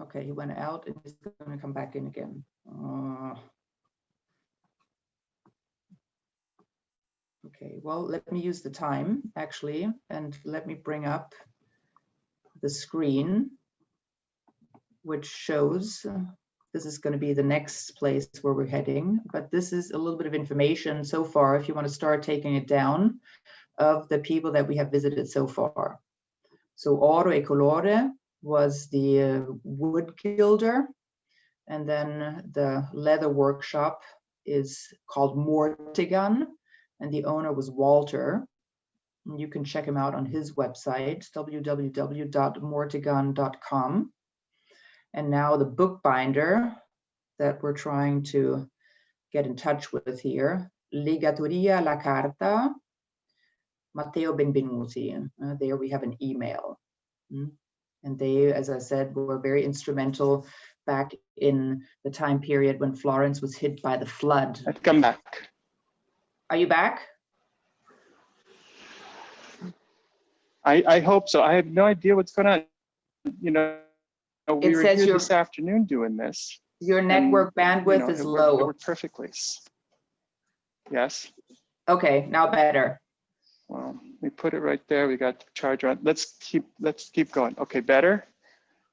Okay, he went out and he's going to come back in again. Okay, well, let me use the time actually, and let me bring up the screen, which shows this is going to be the next place where we're heading. But this is a little bit of information so far, if you want to start taking it down, of the people that we have visited so far. So Oro e Colore was the wood gilder, and then the leather workshop is called Mortigan, and the owner was Walter. And you can check him out on his website, www.mortigan.com. And now the bookbinder that we're trying to get in touch with here, Legatoria La Carta, Matteo Benvenuti. There we have an email. And they, as I said, were very instrumental back in the time period when Florence was hit by the flood. I've come back. Are you back? I hope so. I have no idea what's going on. We were here this afternoon doing this. Your network bandwidth is low. It worked perfectly. Yes. Okay, now better. Well, we put it right there. We got the charger on. Let's keep going. Okay, better.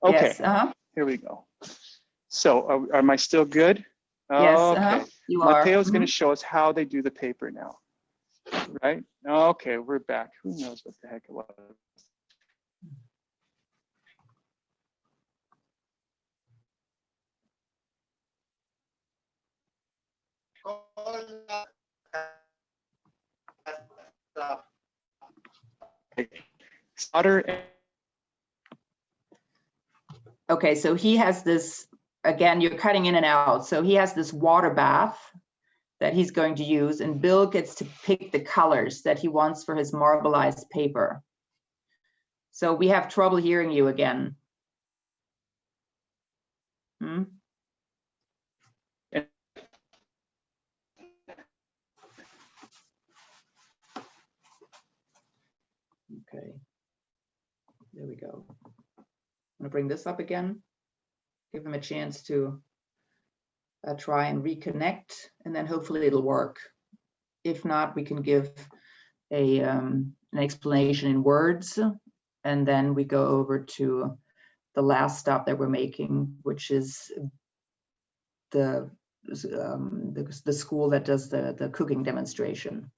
Okay. Yes, Here we go. So, am I still good? Yes. Okay. You are. Matteo's going to show us how they do the paper now. Right? Okay, we're back. Who knows what the heck it was? Okay, so he has this, again, you're cutting in and out. So he has this water bath that he's going to use, and Bill gets to pick the colors that he wants for his marbleized paper. So we have trouble hearing you again. Hmm? Okay, there we go. I'm gonna bring this up again, give him a chance to try and reconnect, and then hopefully it'll work. If not, we can give an explanation in words, and then we go over to the last stop that we're making, which is the school that does the cooking demonstration.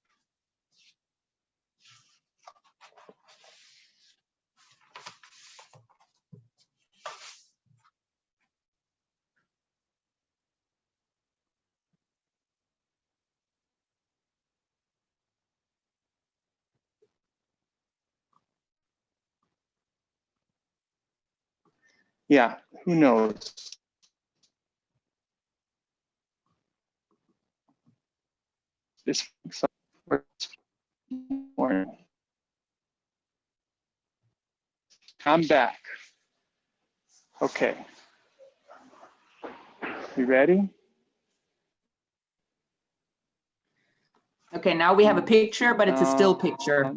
Yeah, who knows? This morning. I'm back. Okay. You ready? Okay, now we have a picture, but it's a still picture.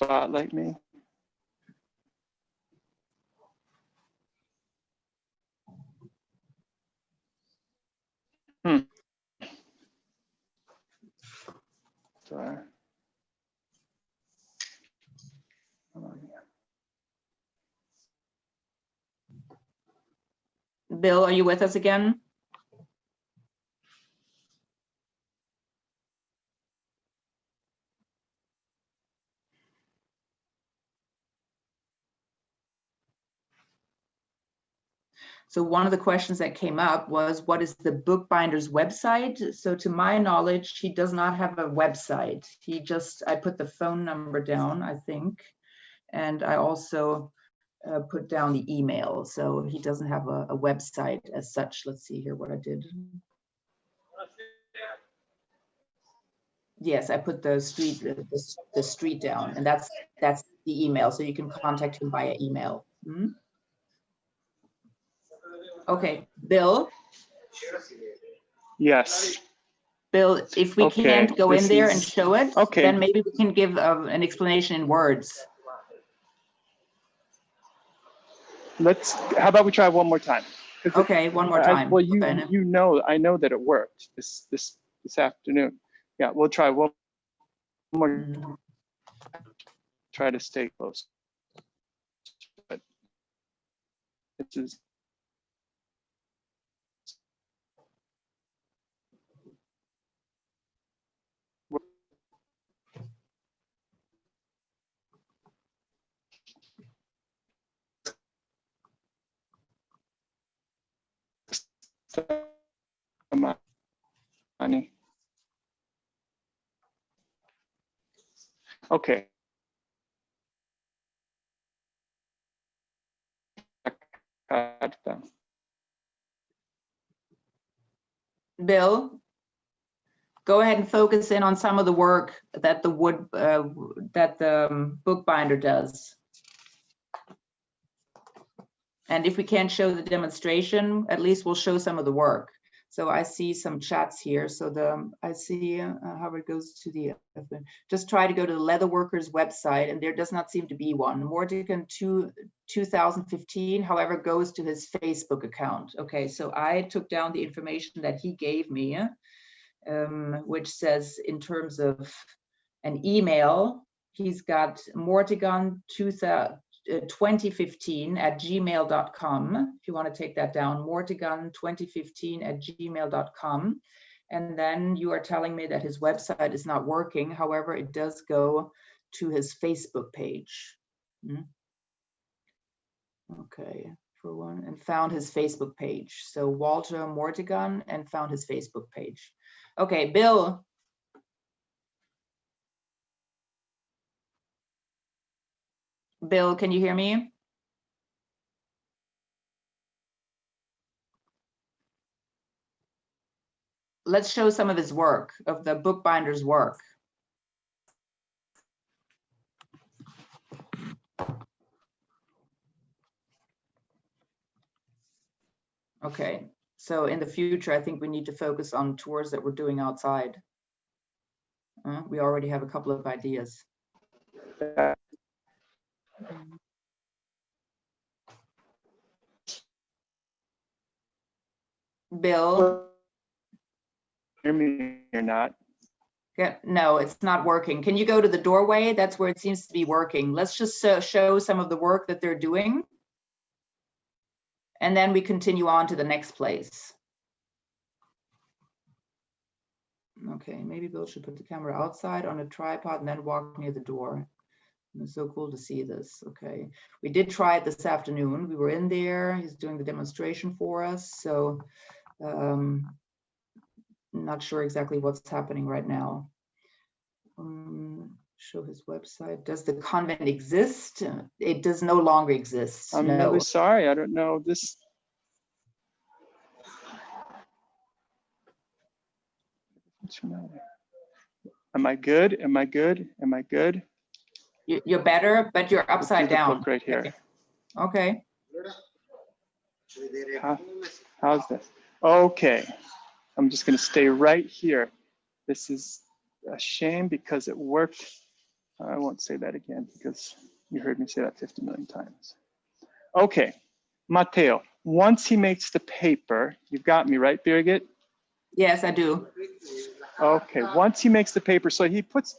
Spotlight me. Sorry. Bill, are you with us again? So one of the questions that came up was, what is the bookbinder's website? So to my knowledge, he does not have a website. I put the phone number down, I think. And I also put down the email. So he doesn't have a website as such. Let's see here what I did. Yes, I put the street down, and that's the email. So you can contact him via email. Hmm? Okay, Bill. Yes. Bill, if we can't go in there and show it, then maybe we can give an explanation in words. How about we try one more time? Okay, one more time. Well, I know that it worked this afternoon. Yeah, we'll try one more. Mm-hmm. Try to stay close. But this is. Money. Okay. Bill, go ahead and focus in on some of the work that the bookbinder does. And if we can't show the demonstration, at least we'll show some of the work. So I see some chats here. So I see how it goes to the, just try to go to the Leatherworkers website, and there does not seem to be one. Mortigan 2015, however, goes to his Facebook account. Okay, so I took down the information that he gave me, which says in terms of an email, he's got Mortigan 2015 at gmail.com. If you want to take that down, Mortigan 2015 at gmail.com. And then you are telling me that his website is not working. However, it does go to his Facebook page. Okay, for one, and found his Facebook page. So Walter Mortigan, and found his Facebook page. Okay, Bill. Bill, can you hear me? Let's show some of his work, of the bookbinder's work. Okay, so in the future, I think we need to focus on tours that we're doing outside. We already have a couple of ideas. Bill? Hear me or not? Yeah, no, it's not working. Can you go to the doorway? That's where it seems to be working. Let's just show some of the work that they're doing. And then we continue on to the next place. Okay, maybe Bill should put the camera outside on a tripod and then walk near the door. It's so cool to see this. Okay, we did try it this afternoon. We were in there. He's doing the demonstration for us. So not sure exactly what's happening right now. Show his website. Does the convent exist? It does no longer exist. I'm no. really sorry. I don't know this. Am I good? Am I good? Am I good? You're better, but you're upside down. Look right here. Okay. How's this? Okay. I'm just going to stay right here. This is a shame because it worked. I won't say that again because you heard me say that 50 million times. Okay, Matteo, once he makes the paper, you've got me, right, Birgit? Yes, I do. Okay, once he makes the paper, so he puts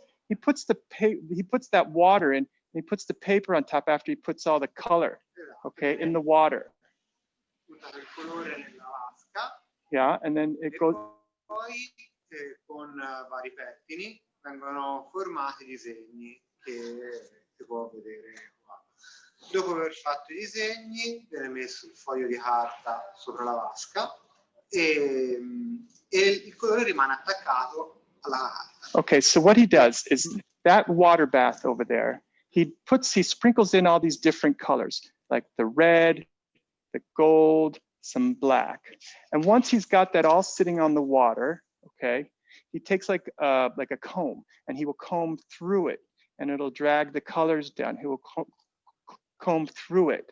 that water in, and he puts the paper on top after he puts all the color, okay, in the water. Yeah, and then it goes. Con vari pettini vengono formati disegni che si può vedere qua. Dopo aver fatto i disegni viene messo il foglio di carta sopra la vasca e il colore rimane attaccato alla carta. Okay, so what he does is that water bath over there, he sprinkles in all these different colors, like the red, the gold, some black. And once he's got that all sitting on the water, okay, he takes like a comb and he will comb through it and it'll drag the colors down. He will comb through it.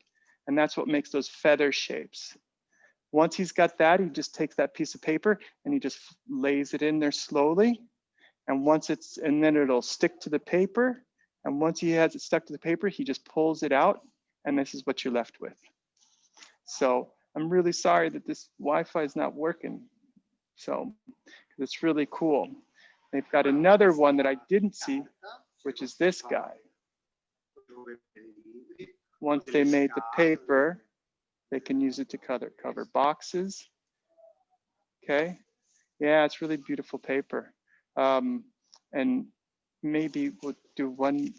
And that's what makes those feather shapes. Once he's got that, he just takes that piece of paper and he just lays it in there slowly. And and then it'll stick to the paper. And once he has it stuck to the paper, he just pulls it out and this is what you're left with. So I'm really sorry that this Wi-Fi is not working. So it's really cool. They've got another one that I didn't see, which is this guy. Once they made the paper, they can use it to cover boxes. Okay. Yeah, it's really beautiful paper. And maybe we'll do one,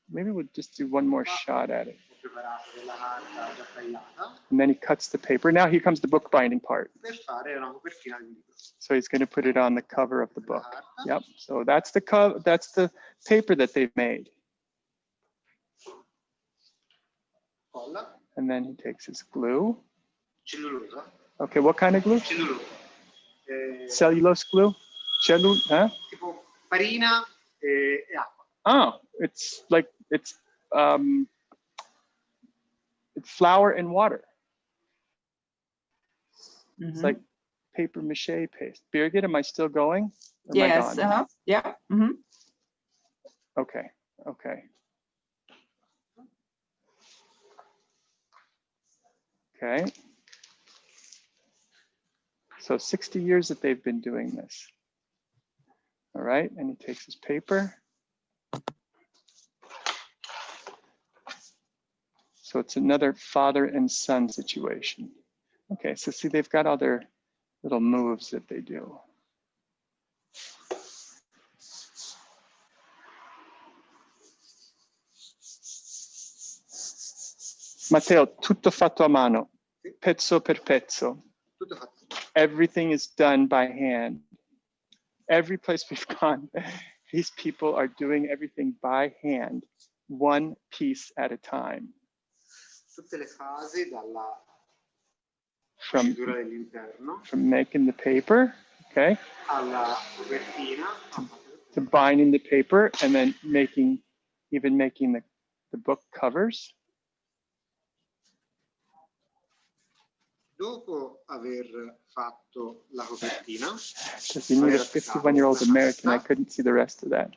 maybe we'll just do one more shot at it. And then he cuts the paper. Now here comes the bookbinding part. So he's going to put it on the cover of the book. Yep. So that's the paper that they've made. And then he takes his glue. Okay, what kind of glue? Cellulose glue? Huh? Farina e acqua. Oh, it's flour and water. Mm-hmm. It's like paper mache paste. Birgit, am I still going? Yes. Yeah. Mm-hmm. Okay. Okay. Okay. So 60 years that they've been doing this. All right, and he takes his paper. So it's another father and son situation. Okay, so see, they've got all their little moves that they do. Matteo, tutto fatto a mano, pezzo per pezzo. Everything is done by hand. Every place we've gone, these people are doing everything by hand. one piece at a time. Tutte le fasi dalla From dell'interno making the paper, okay, alla copertina, to binding the paper, and then making the book covers. Dopo aver fatto la copertina, Because you need a 51-year-old American, I couldn't see the rest of that.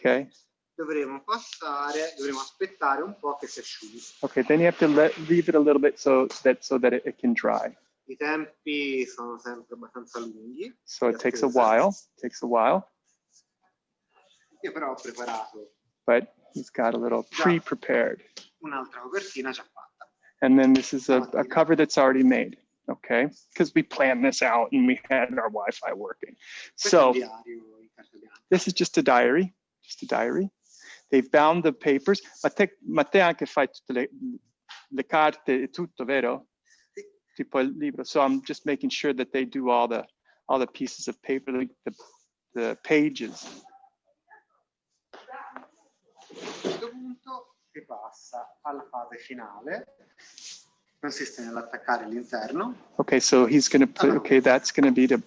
Okay. dovremo aspettare un po' che si asciughi. Okay, then you have to leave it a little bit so that it can dry. I tempi sono sempre abbastanza lunghi. So it takes a while. Io però ho preparato. But he's got a little pre-prepared. Un'altra copertina già fatta. And then this is a cover that's already made, okay? Because we planned this out and we had our Wi-Fi working. So this is just a diary, They've bound the papers. Matteo anche fai tutte le carte e tutto, vero? Tipo il libro. So I'm just making sure that they do all the pieces of paper, the pages. A questo punto si passa alla fase finale, consiste nell'attaccare l'interno. Okay, so he's going to put, okay, that's going to be to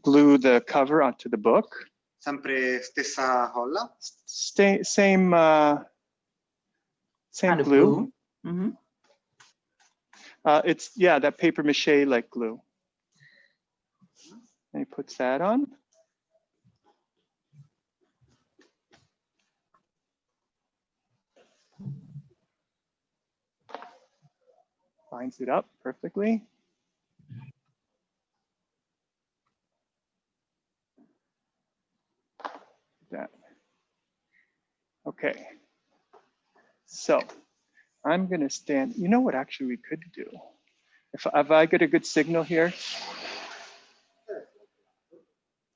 glue the cover onto the book. Sempre stessa colla. Same Kind of glue. Mm-hmm. It's, yeah, that paper mache like glue. And he puts that on. Lines it up perfectly. That. Okay. So I'm going to stand. You know what actually we could do? If I get a good signal here.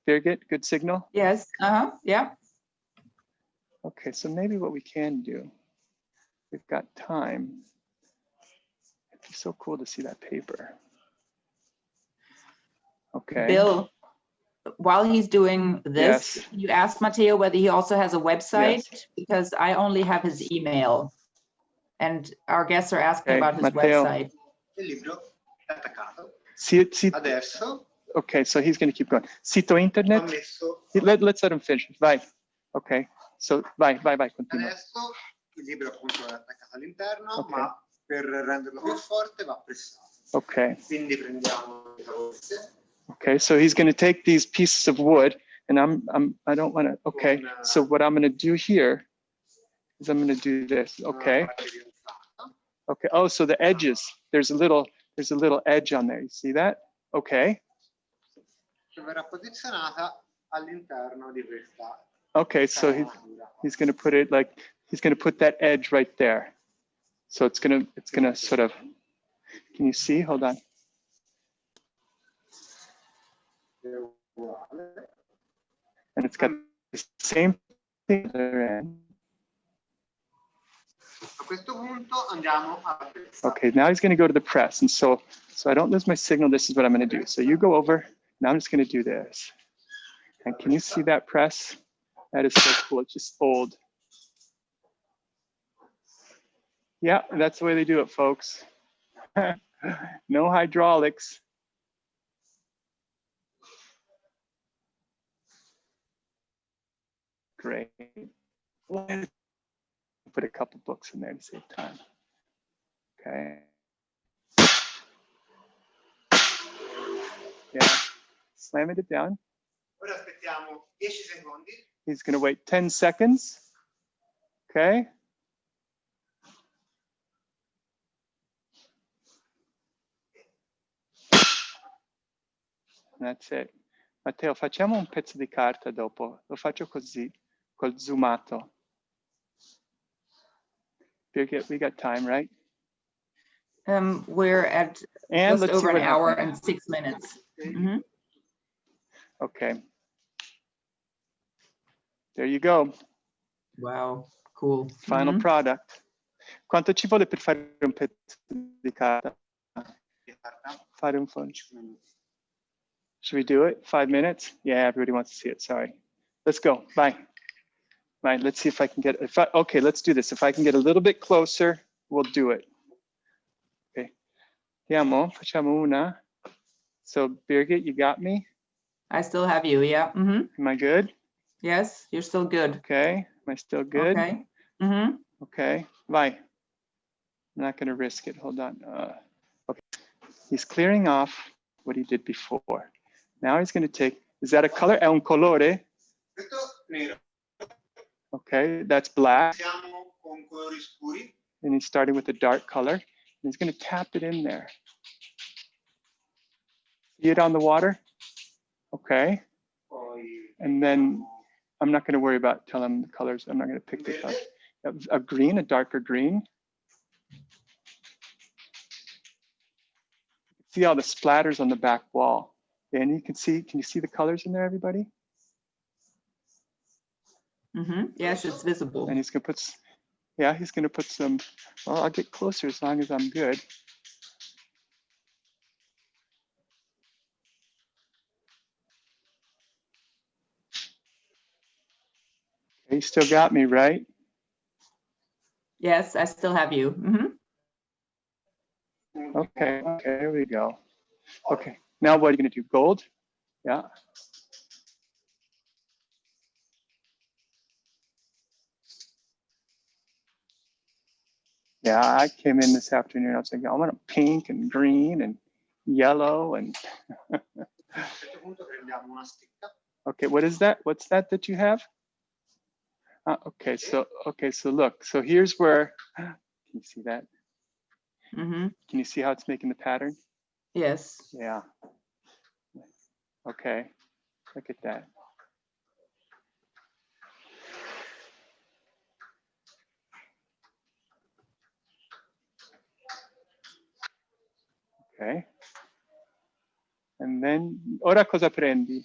There, good signal? Yes. Yeah. Okay, so maybe what we can do, we've got time. It'd be so cool to see that paper. Okay. Bill, while he's doing this, Yes. you asked Matteo whether he also has a website, Yes. because I only have his email. And our guests are asking about his Matteo. website. Il libro è attaccato. Adesso. Okay, so he's going to keep going. Sito internet. Let's let him finish. Vai. Okay. So vai, continua. Adesso il libro appunto è attaccato all'interno, ma per renderlo più forte va pressato. Okay. Quindi prendiamo le cavette. Okay, so he's going to take these pieces of wood, and I don't want to. Okay, so what I'm going to do here is I'm going to do this. Okay. Okay. Oh, so the edges. There's a little edge on there. You see that? Okay. Verrà posizionata all'interno di questa. Okay, so he's going to put it like, he's going to put that edge right there. So it's going to sort of, can you see? Hold on. And it's got the same thing there. A questo punto andiamo a pressare. Okay, now he's going to go to the press. And so I don't lose my signal. This is what I'm going to do. So you go over. Now I'm just going to do this. And can you see that press? That is so cool. It's just old. Yeah, that's the way they do it, folks. No hydraulics. Great. Put a couple books in there to save time. Okay. Yeah. Slam it down. Ora aspettiamo 10 secondi. He's going to wait 10 seconds. Okay. That's it. Matteo, facciamo un pezzo di carta dopo. Lo faccio così, col zoomato. Birgit, we got time, right? We're at just over an hour and 6 minutes. Mm-hmm. Okay. There you go. Wow, cool. Final product. Quanto ci vuole per fare un pezzo di carta? Fare un foglio. Should we do it? 5 minutes? Yeah, everybody wants to see it. Sorry. Let's go. Bye. Right, let's see if I can get, okay, let's do this. If I can get a little bit closer, we'll do it. Okay, andiamo, facciamo una. So Birgit, you got me? I still have you, yeah. Am I good? Yes, you're still good. Okay, am I still good? Okay. Okay, vai. I'm not gonna risk it, hold on. Okay, he's clearing off what he did before. Now he's gonna take, is that a color? È un colore? Okay, that's black. And he's starting with a dark color. And he's gonna tap it in there. See it on the water? Okay. And then I'm not gonna worry about telling him the colors. I'm not gonna pick the color. A green, a darker green. See all the splatters on the back wall. And you can you see the colors in there, everybody? Yes, it's visible. And he's gonna put, yeah, he's gonna put some, well, I'll get closer as long as I'm good. Okay, you still got me, right? Yes, I still have you. Okay, okay, here we go. Okay, now what are you gonna do, gold? Yeah. Yeah, I came in this afternoon, I was like, I want a pink and green and yellow and. Okay, what is that? What's that you have? Okay, so look, so here's where, can you see that? Can you see how it's making the pattern? Yes. Yeah. Okay, look at that. Okay. And then, ora cosa prendi?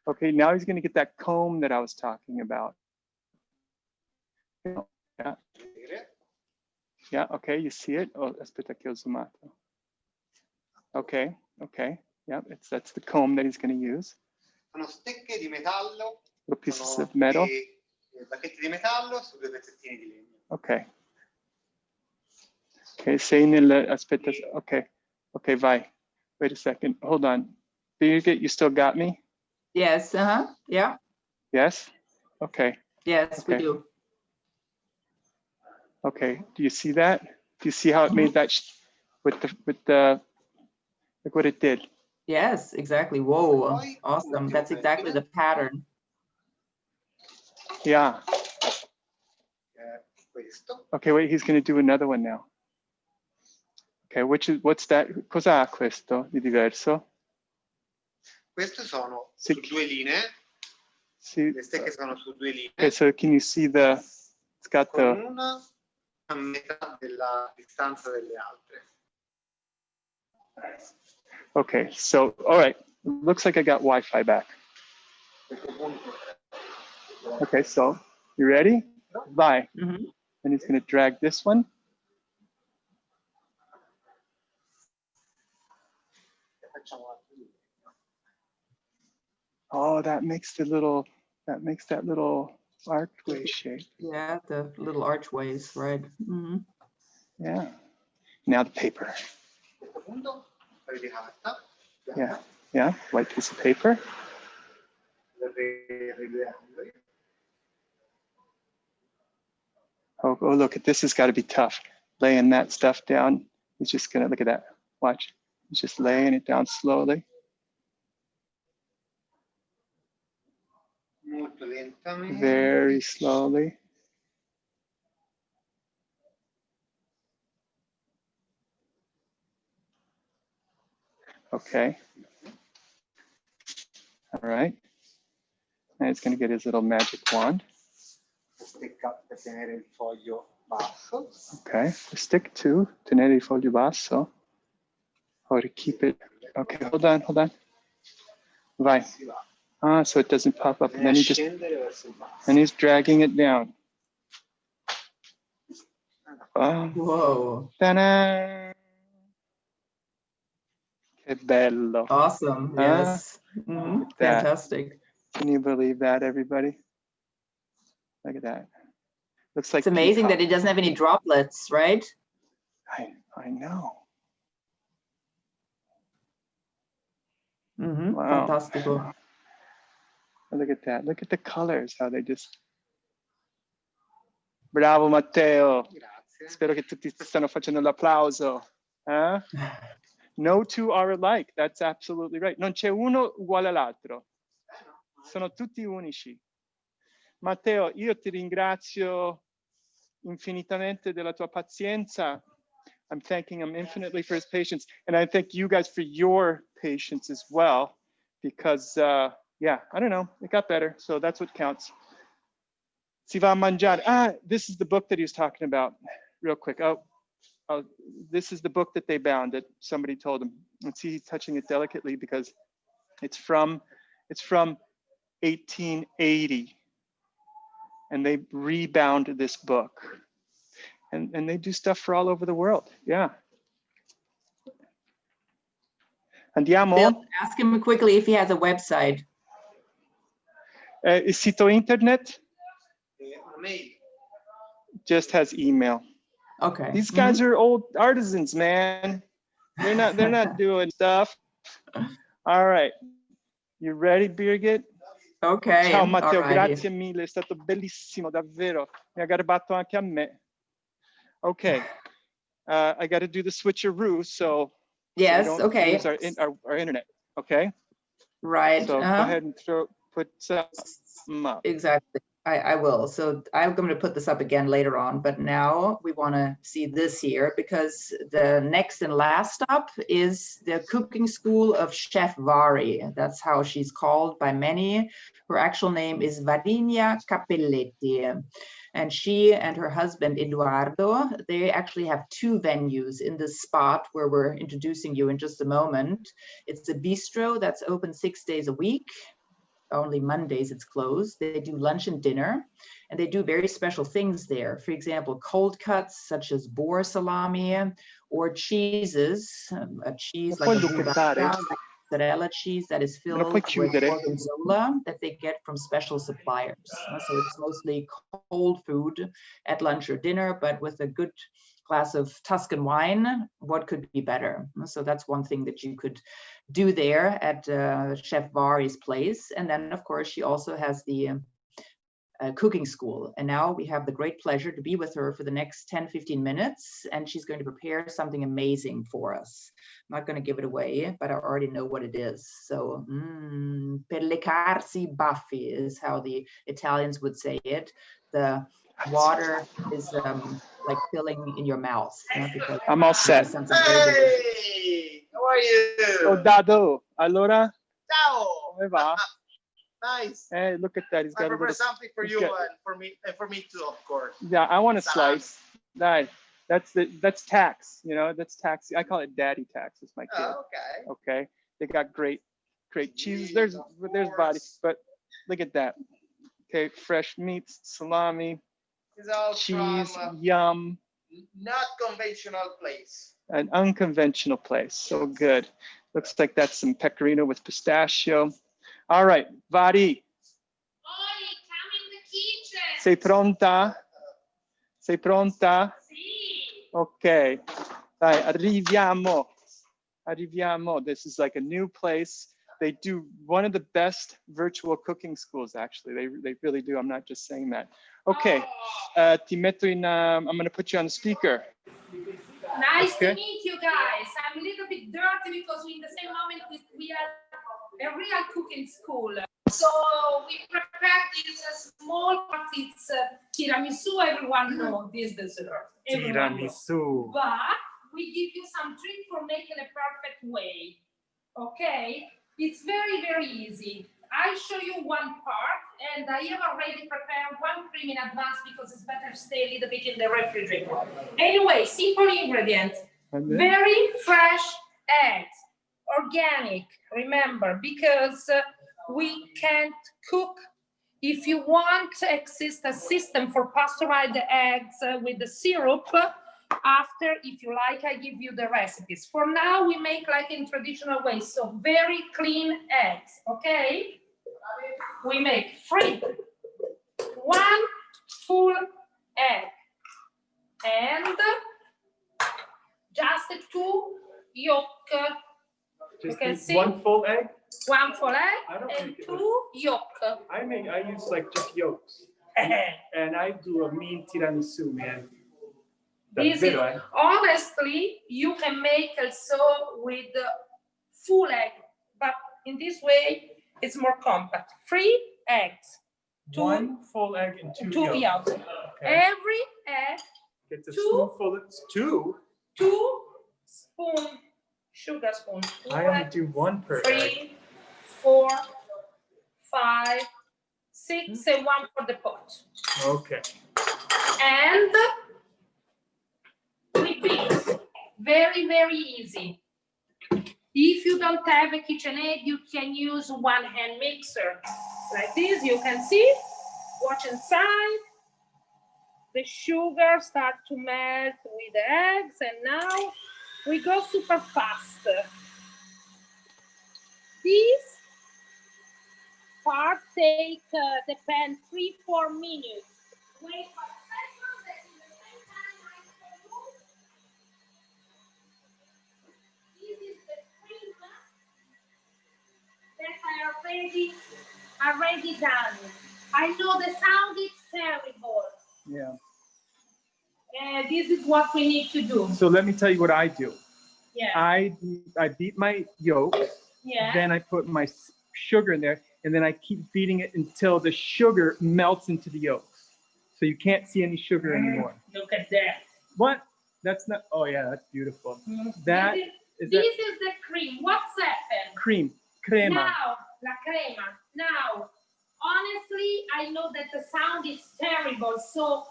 Okay, now he's gonna get that comb that I was talking about. Yeah. Yeah, okay, you see it? Oh, aspetta che ho zoomato. Okay, okay, yeah, that's the comb that he's gonna use. Sono stecche di metallo. Little pieces of metal. Bacchetti di metallo su due pezzettini di legno. Okay. Okay, sei nel, aspetta, okay, vai. Wait a second, hold on. Birgit, you still got me? Yes, yeah. Yes? Okay. Yes, okay. we do. Okay, do you see that? Do you see how it made that with the, look what it did. Yes, exactly. Whoa, awesome. That's exactly the pattern. Yeah. Okay, wait, he's gonna do another one now. Okay, what's that? Cosa ha questo di diverso? Queste sono su due linee. Sì. Le stecche sono su due linee. Okay, so can you see it's got the... Con una a metà della distanza delle altre. Okay, so, all right. Looks like I got Wi-Fi back. Okay, so, you ready? Bye. And he's gonna drag this one. Oh, that makes that little archway shape. Yeah, the little archways, right? Yeah. Now the paper. Yeah, yeah, white piece of paper. Oh, look, this has got to be tough. Laying that stuff down. He's just gonna, look at that. Watch. He's just laying it down slowly. Very slowly. Okay. All right. Now he's going to get his little magic wand. Okay. The stick to tenere il foglio basso. Or to keep it. Okay, hold on. Vai. Ah, so it doesn't pop up. And then he's dragging it down. Oh. Whoa. Ta-da! Che bello. Awesome. Yes. Fantastic. Can you believe that, everybody? Look at that. Looks like it's amazing peacock. that it doesn't have any droplets, right? I know. Mm-hmm. Wow. Fantastico. Look at that. Look at the colors, how they just... Bravo, Matteo. Grazie. Spero che tutti stanno facendo l'applauso. Eh? No two are alike. That's absolutely right. Non c'è uno uguale all'altro. Sono tutti unici. Matteo, io ti ringrazio infinitamente della tua pazienza. I'm thanking him infinitely for his patience. And I thank you guys for your patience as well, because yeah, I don't know, it got better. So that's what counts. Si va a mangiare. Ah, this is the book that he was talking about real quick. Oh, this is the book that they bound that somebody told him. And see, he's touching it delicately because it's from 1880. And they rebound this book. And they do stuff for all over the world. Yeah. Andiamo. Bill, ask him quickly if he has a website. Il sito internet just has email. Okay. These guys are old artisans, man. They're not doing stuff. All right. You ready, Birgit? Okay. Ciao Matteo, Alrighty. grazie mille, è stato bellissimo, davvero. Mi ha garbato anche a me. Okay. I got to do the switcheroo, so Yes, we don't okay. lose our internet. Okay. Right. So go ahead and put some up. Exactly. I will. So I'm going to put this up again later on, but now we want to see this here because the next and last stop is the cooking school of Chef Vari. That's how she's called by many. Her actual name is Varinia Cappelletti. And she and her husband, Eduardo, they actually have two venues in this spot where we're introducing you in just a moment. It's a bistro that's open 6 days a week. Only Mondays it's closed. They do lunch and dinner, and they do very special things there. For example, cold cuts such as boar salami or cheeses, a cheese like a mozzarella cheese that is filled with gorgonzola that they get from special suppliers. So it's mostly cold food at lunch or dinner, but with a good glass of Tuscan wine, what could be better? So that's one thing that you could do there at Chef Vari's place. And then, of course, she also has the cooking school. And now we have the great pleasure to be with her for the next 10-15 minutes. And she's going to prepare something amazing for us. I'm not going to give it away, but I already know what it is. So, per leccarsi baffi is how the Italians would say it. The water is like filling in your mouth. Because I'm all set. Hey, how are you? Oh, Dado. Allora? Ciao. Come va? Nice. Hey, look at that. He's got I prepare something for you and for me too, of course. Yeah, I want a slice. Nice. That's tax. You know, that's tax. I call it daddy tax. It's my kid. Oh, okay. Okay. They got great cheese. There's body, but look at that. Okay, fresh meats, salami, cheese, yum. Not conventional place. An unconventional place. So good. Looks like that's some pecorino with pistachio. All right, Vari. Oi, come in the kitchen. Sei pronta? Sei pronta? Sì. Okay. Dai, arriviamo. This is like a new place. They do one of the best virtual cooking schools, actually. They really do. I'm not just saying that. Okay. Ti metto in, I'm going to put you on the speaker. Nice to meet you guys. I'm a little bit dirty because in the same moment we are a real cooking school. So we prepared this small part. It's tiramisu. Everyone knows this dessert. Tiramisu. But we give you some trick for making a perfect way. Okay? It's very, very easy. I show you one part, and I have already prepared one cream in advance because it's better to stay a little bit in the refrigerator. Anyway, simple ingredients. Very fresh eggs, organic, remember, because we can't cook. If you want to exist a system for pasteurized the eggs with the syrup, after, if you like, I give you the recipes. For now, we make like in traditional way, so very clean eggs, okay? we make 3, 1 full egg, and just 2 yolk. You can see 1 full egg. 1 full egg and 2 yolk. I use like just yolks, and I do a mean tiramisu, man. This is, honestly, you can make also with full egg, but in this way it's more compact. 3 eggs. 1 full egg and 2 yolks. Okay. Every egg gets a spoonful of 2 spoon sugar spoon. I only do 1 per 3, egg. 4, 5, 6, and 1 for the pot. Okay. And we beat. Very, very easy. If you don't have a KitchenAid, you can use 1 hand mixer. Like this, you can see. Watch inside. The sugar start to melt with the eggs, and now we go super fast. This part take the pan 3-4 minutes. Wait for a second, and in the same time I show you. This is the cream that I already done. I know the sound is terrible. Yeah. And this is what we need to do. So let me tell you what I do. Yeah. I beat my yolk. Yeah. Then I put my sugar in there, and then I keep beating it until the sugar melts into the yolks. So you can't see any sugar anymore. Look at that. What? That's not. Oh yeah, that's beautiful. That this is the cream. What's happened? Cream. Crema. Now, la crema. Now, honestly, I know that the sound is terrible, so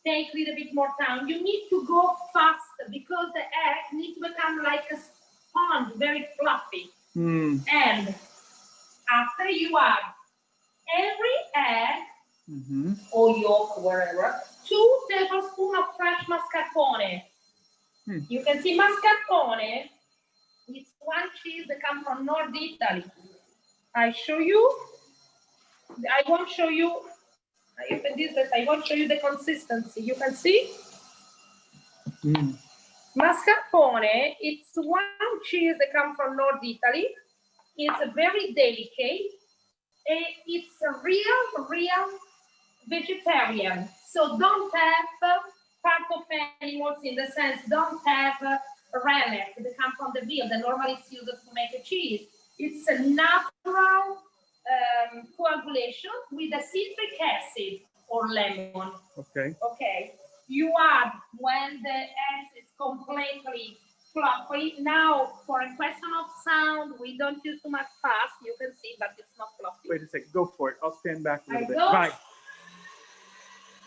take a little bit more time. You need to go fast because the egg needs to become like a sponge, very fluffy. And after you add every egg or yolk, whatever, 2 tablespoons of fresh mascarpone. You can see mascarpone. It's 1 cheese that comes from North Italy. I show you. I won't show you. I open this, but I won't show you the consistency. You can see. Mascarpone. It's 1 cheese that comes from North Italy. It's very delicate. It's a real vegetarian. So don't have part of animals in the sense. Don't have rennet that come from the veal that normally is used to make a cheese. It's a natural coagulation with a citric acid or lemon. Okay. Okay. You add when the egg is completely fluffy. Now, for a question of sound, we don't use too much fast. You can see, but it's not fluffy. Wait a second. Go for it. I'll stand back a little bit. Bye.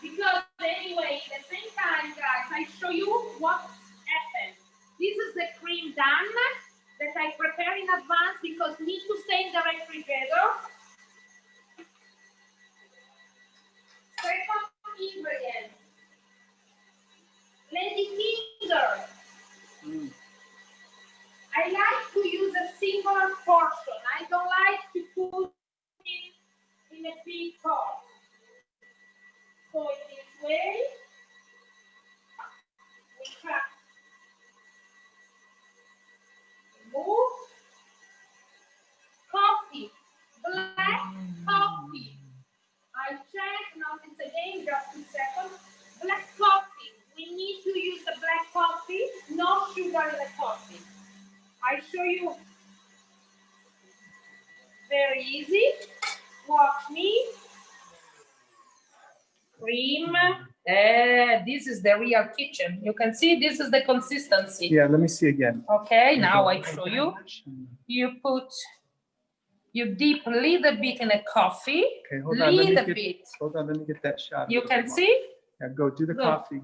Because anyway, at the same time, guys, I show you what happened. This is the cream done that I prepare in advance because need to stay in the refrigerator. Second ingredient, lady finger. I like to use a singular portion. I don't like to put it in a big pot. So in this way, we cut. Move. Coffee, black coffee. I check, notice again, just 2 seconds. Black coffee. We need to use the black coffee, no sugar in the coffee. I show you. Very easy. Watch me. Cream. This is the real kitchen. You can see this is the consistency. Yeah, let me see again. Okay, now I show you. You dip a little bit in a coffee. Okay, hold on. Hold on, let me get that shot. You can see? Yeah, go do the coffee.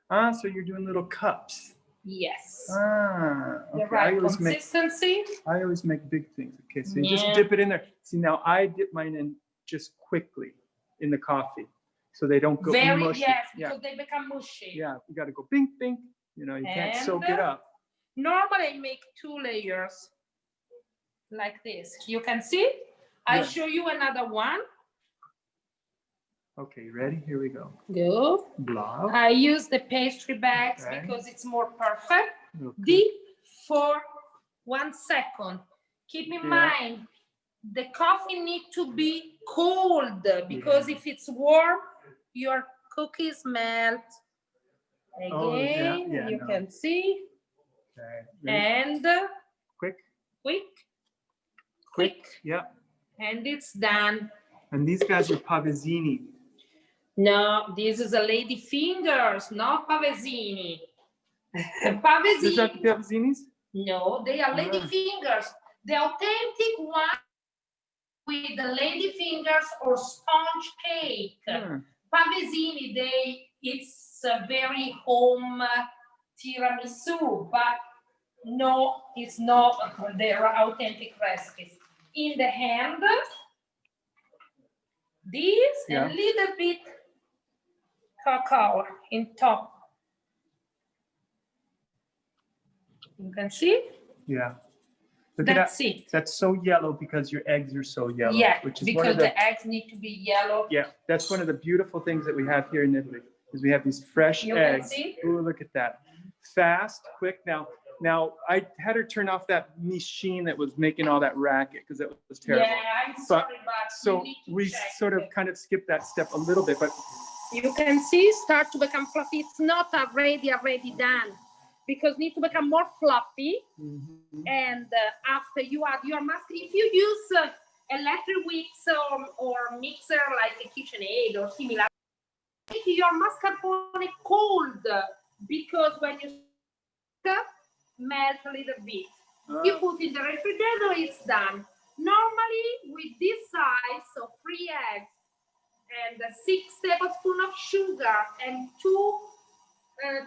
Ah, so you're doing little cups. Yes. Ah, okay. The right consistency. I always make big things. Okay, so you just dip it in there. See, now I dip mine in just quickly in the coffee, so they don't go mushy. Yes, because they become mushy. Yeah, you got to go bink, bink. You know, you can't soak it up. Normally, I make 2 layers like this. You can see I show you another one. Okay, ready? Here we go. Go. Blah. I use the pastry bags because it's more perfect. Deep for 1 second. Keep in mind, the coffee needs to be cold because if it's warm, your cookies melt. Again, you can see. Okay. And quick. Yeah. And it's done. And these guys are Pavesini. No, this is a lady fingers, not Pavesini. Pavesini. These are Pavesinis? No, they are lady fingers. The authentic one with the lady fingers or sponge cake. Pavesini, it's a very home tiramisu, but no, it's not their authentic recipes. In the hand, this a little bit cacao in top. You can see? Yeah. Look That's at that. it. That's so yellow because your eggs are so yellow. Yeah, which is because the eggs need to be yellow. Yeah, that's one of the beautiful things that we have here in Italy, is we have these fresh eggs. Ooh, look at that. Fast, quick. Now I had her turn off that machine that was making all that racket because it was terrible. Yeah, I'm sorry, but so we sort of kind of skipped that step a little bit, but you can see start to become fluffy. It's not already done because need to become more fluffy. And after you add your mascarpone, if you use electric whips or mixer like a KitchenAid or similar, make your mascarpone cold because when you melt a little bit. You put in the refrigerator, it's done. Normally with this size, so 3 eggs and 6 tablespoons of sugar and 2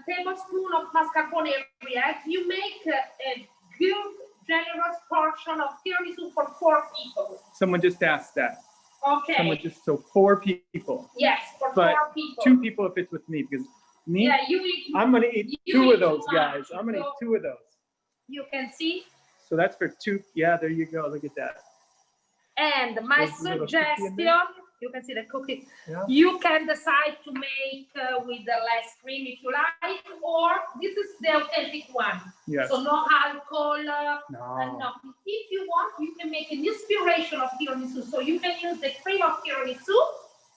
tablespoons of mascarpone every egg, you make a good, generous portion of tiramisu for 4 people. Someone just asked that. Okay. So 4 people. Yes, for 4 people. 2 people if it's with me, because me, yeah, you eat. I'm gonna eat 2 of those, guys. I'm gonna eat 2 of those. You can see. So that's for 2. Yeah, there you go. Look at that. And my suggestion, you can see the cookie. Yeah. You can decide to make with the less cream if you like, or this is the authentic one. Yes. So no alcohol. No. If you want, you can make an inspiration of tiramisu. So you can use the cream of tiramisu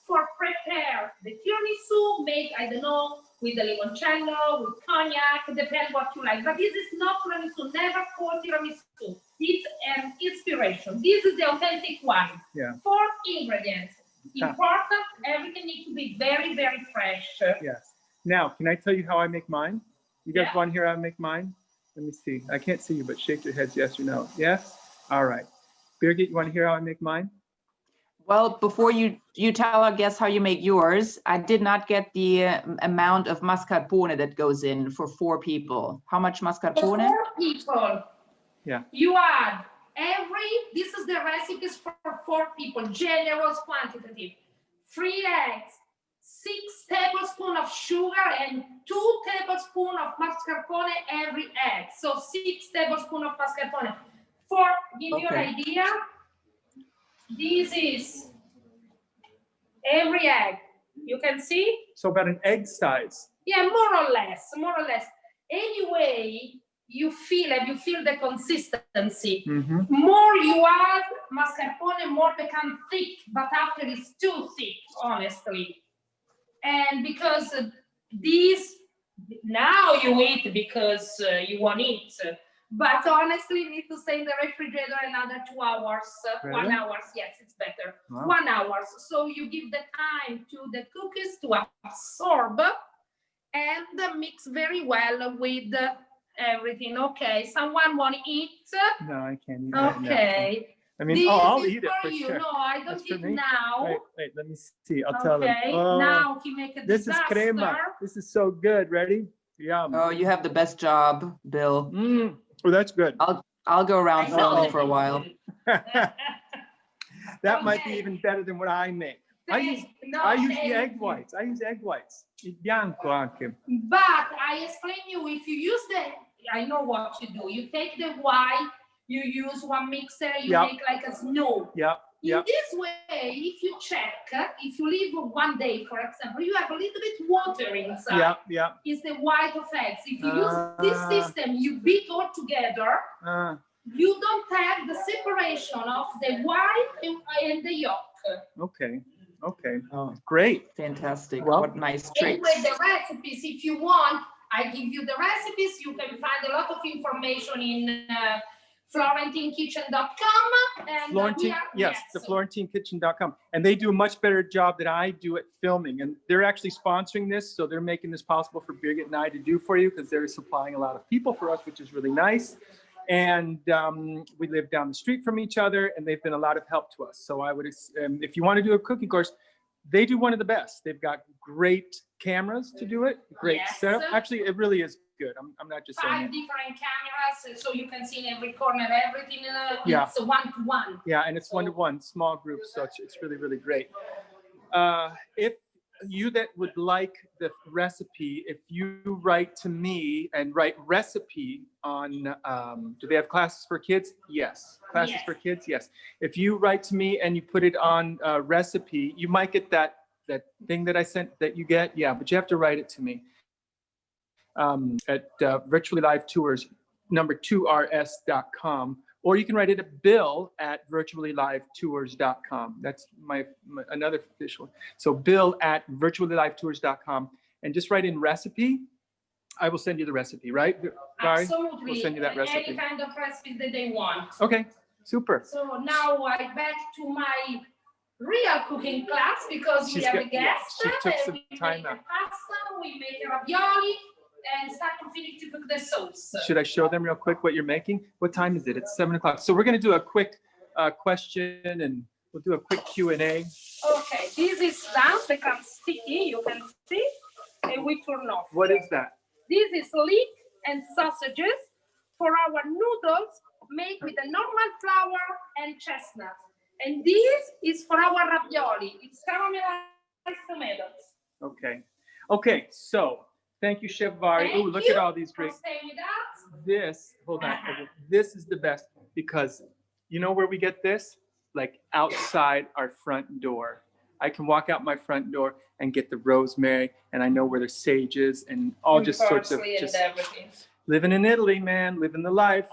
for prepare the tiramisu, make, I don't know, with the limoncello, with cognac, depends what you like. But this is not tiramisu, never call tiramisu. It's an inspiration. This is the authentic one. Yeah. 4 ingredients. Important, everything needs to be very, very fresh. Yes. Now, can I tell you how I make mine? You guys want to hear how I make mine? Let me see. I can't see you, but shake your heads yes or no. Yes? All right. Birgit, you want to hear how I make mine? Well, before you tell our guests how you make yours, I did not get the amount of mascarpone that goes in for 4 people. How much mascarpone? For 4 people. Yeah. You add this is the recipes for 4 people, generous quantitative. 3 eggs, 6 tablespoons of sugar, and 2 tablespoons of mascarpone every egg. So 6 tablespoons of mascarpone. For give you an idea, this is every egg. You can see? So about an egg size. Yeah, more or less. Anyway, you feel the consistency. More you add mascarpone, more become thick, but after it's too thick, honestly. And because these now you eat because you want it, but honestly, you need to stay in the refrigerator another 2 hours. Really? 1 hour, yes, it's better. Wow. 1 hour. So you give the time to the cookies to absorb and mix very well with everything. Okay, someone want to eat? No, I can't eat okay. I mean, I'll eat it for you. sure. No, I don't eat now. Wait, let me see. I'll tell them. Now he make a this disaster. is crema. This is so good. Ready? Yum. Oh, you have the best job, Bill. Oh, that's good. I'll go around filming for a while. That might be even better than what I make. I use the egg whites. Il bianco anche. But I explain you, if you use I know what you do. You take the white, you use one mixer, you make like a snow. Yeah. In this way, if you check, if you leave 1 day, for example, you have a little bit water inside. It's the white of eggs. If you use this system, you beat all together. You don't have the separation of the white and the yolk. Okay. Oh, great. Fantastic. Well, what nice tricks. Anyway, the recipes, if you want, I give you the recipes. You can find a lot of information in FlorentineKitchen.com. And the FlorentineKitchen.com. And they do a much better job than I do at filming. And they're actually sponsoring this. So they're making this possible for Birgit and I to do for you, because they're supplying a lot of people for us, which is really nice. And we live down the street from each other, and they've been a lot of help to us. So I would, if you want to do a cooking course, they do one of the best. They've got great cameras to do it, great setup. Actually, it really is good. I'm not just saying 5 different cameras, so you can see in every corner everything. It's a one-to-one. Yeah, and it's one-to-one, small groups, so it's really, really great. If you that would like the recipe, if you write to me and write recipe on, do they have classes for kids? Yes. Classes for kids? Yes. If you write to me and you put it on recipe, you might get that thing that I sent that you get. Yeah, but you have to write it to me at Virtually Live Tours #2rs.com. Or you can write it at bill@virtuallylivetours.com. That's my another official. So bill@virtuallylivetours.com, and just write in recipe. I will send you the recipe, right? Barry? Absolutely. We'll send you that recipe. Any kind of recipe that they want. Okay, super. So now I'm back to my real cooking class, because we have a guest. She took some time out. Pasta, we make ravioli, and start to finish to cook the sauce. Should I show them real quick what you're making? What time is it? It's 7 o'clock. So we're going to do a quick question, and we'll do a quick Q&A. Okay, this is done, becomes sticky, you can see, and we turn off. What is that? This is leek and sausages for our noodles made with the normal flour and chestnut. And this is for our ravioli. It's caramelized tomatoes. Okay, so thank you, Chef Vari. Oh, look at all these great. This, hold on. This is the best, because you know where we get this? Like outside our front door. I can walk out my front door and get the rosemary, and I know where the sage is, and all just sorts of just living in Italy, man, living the life.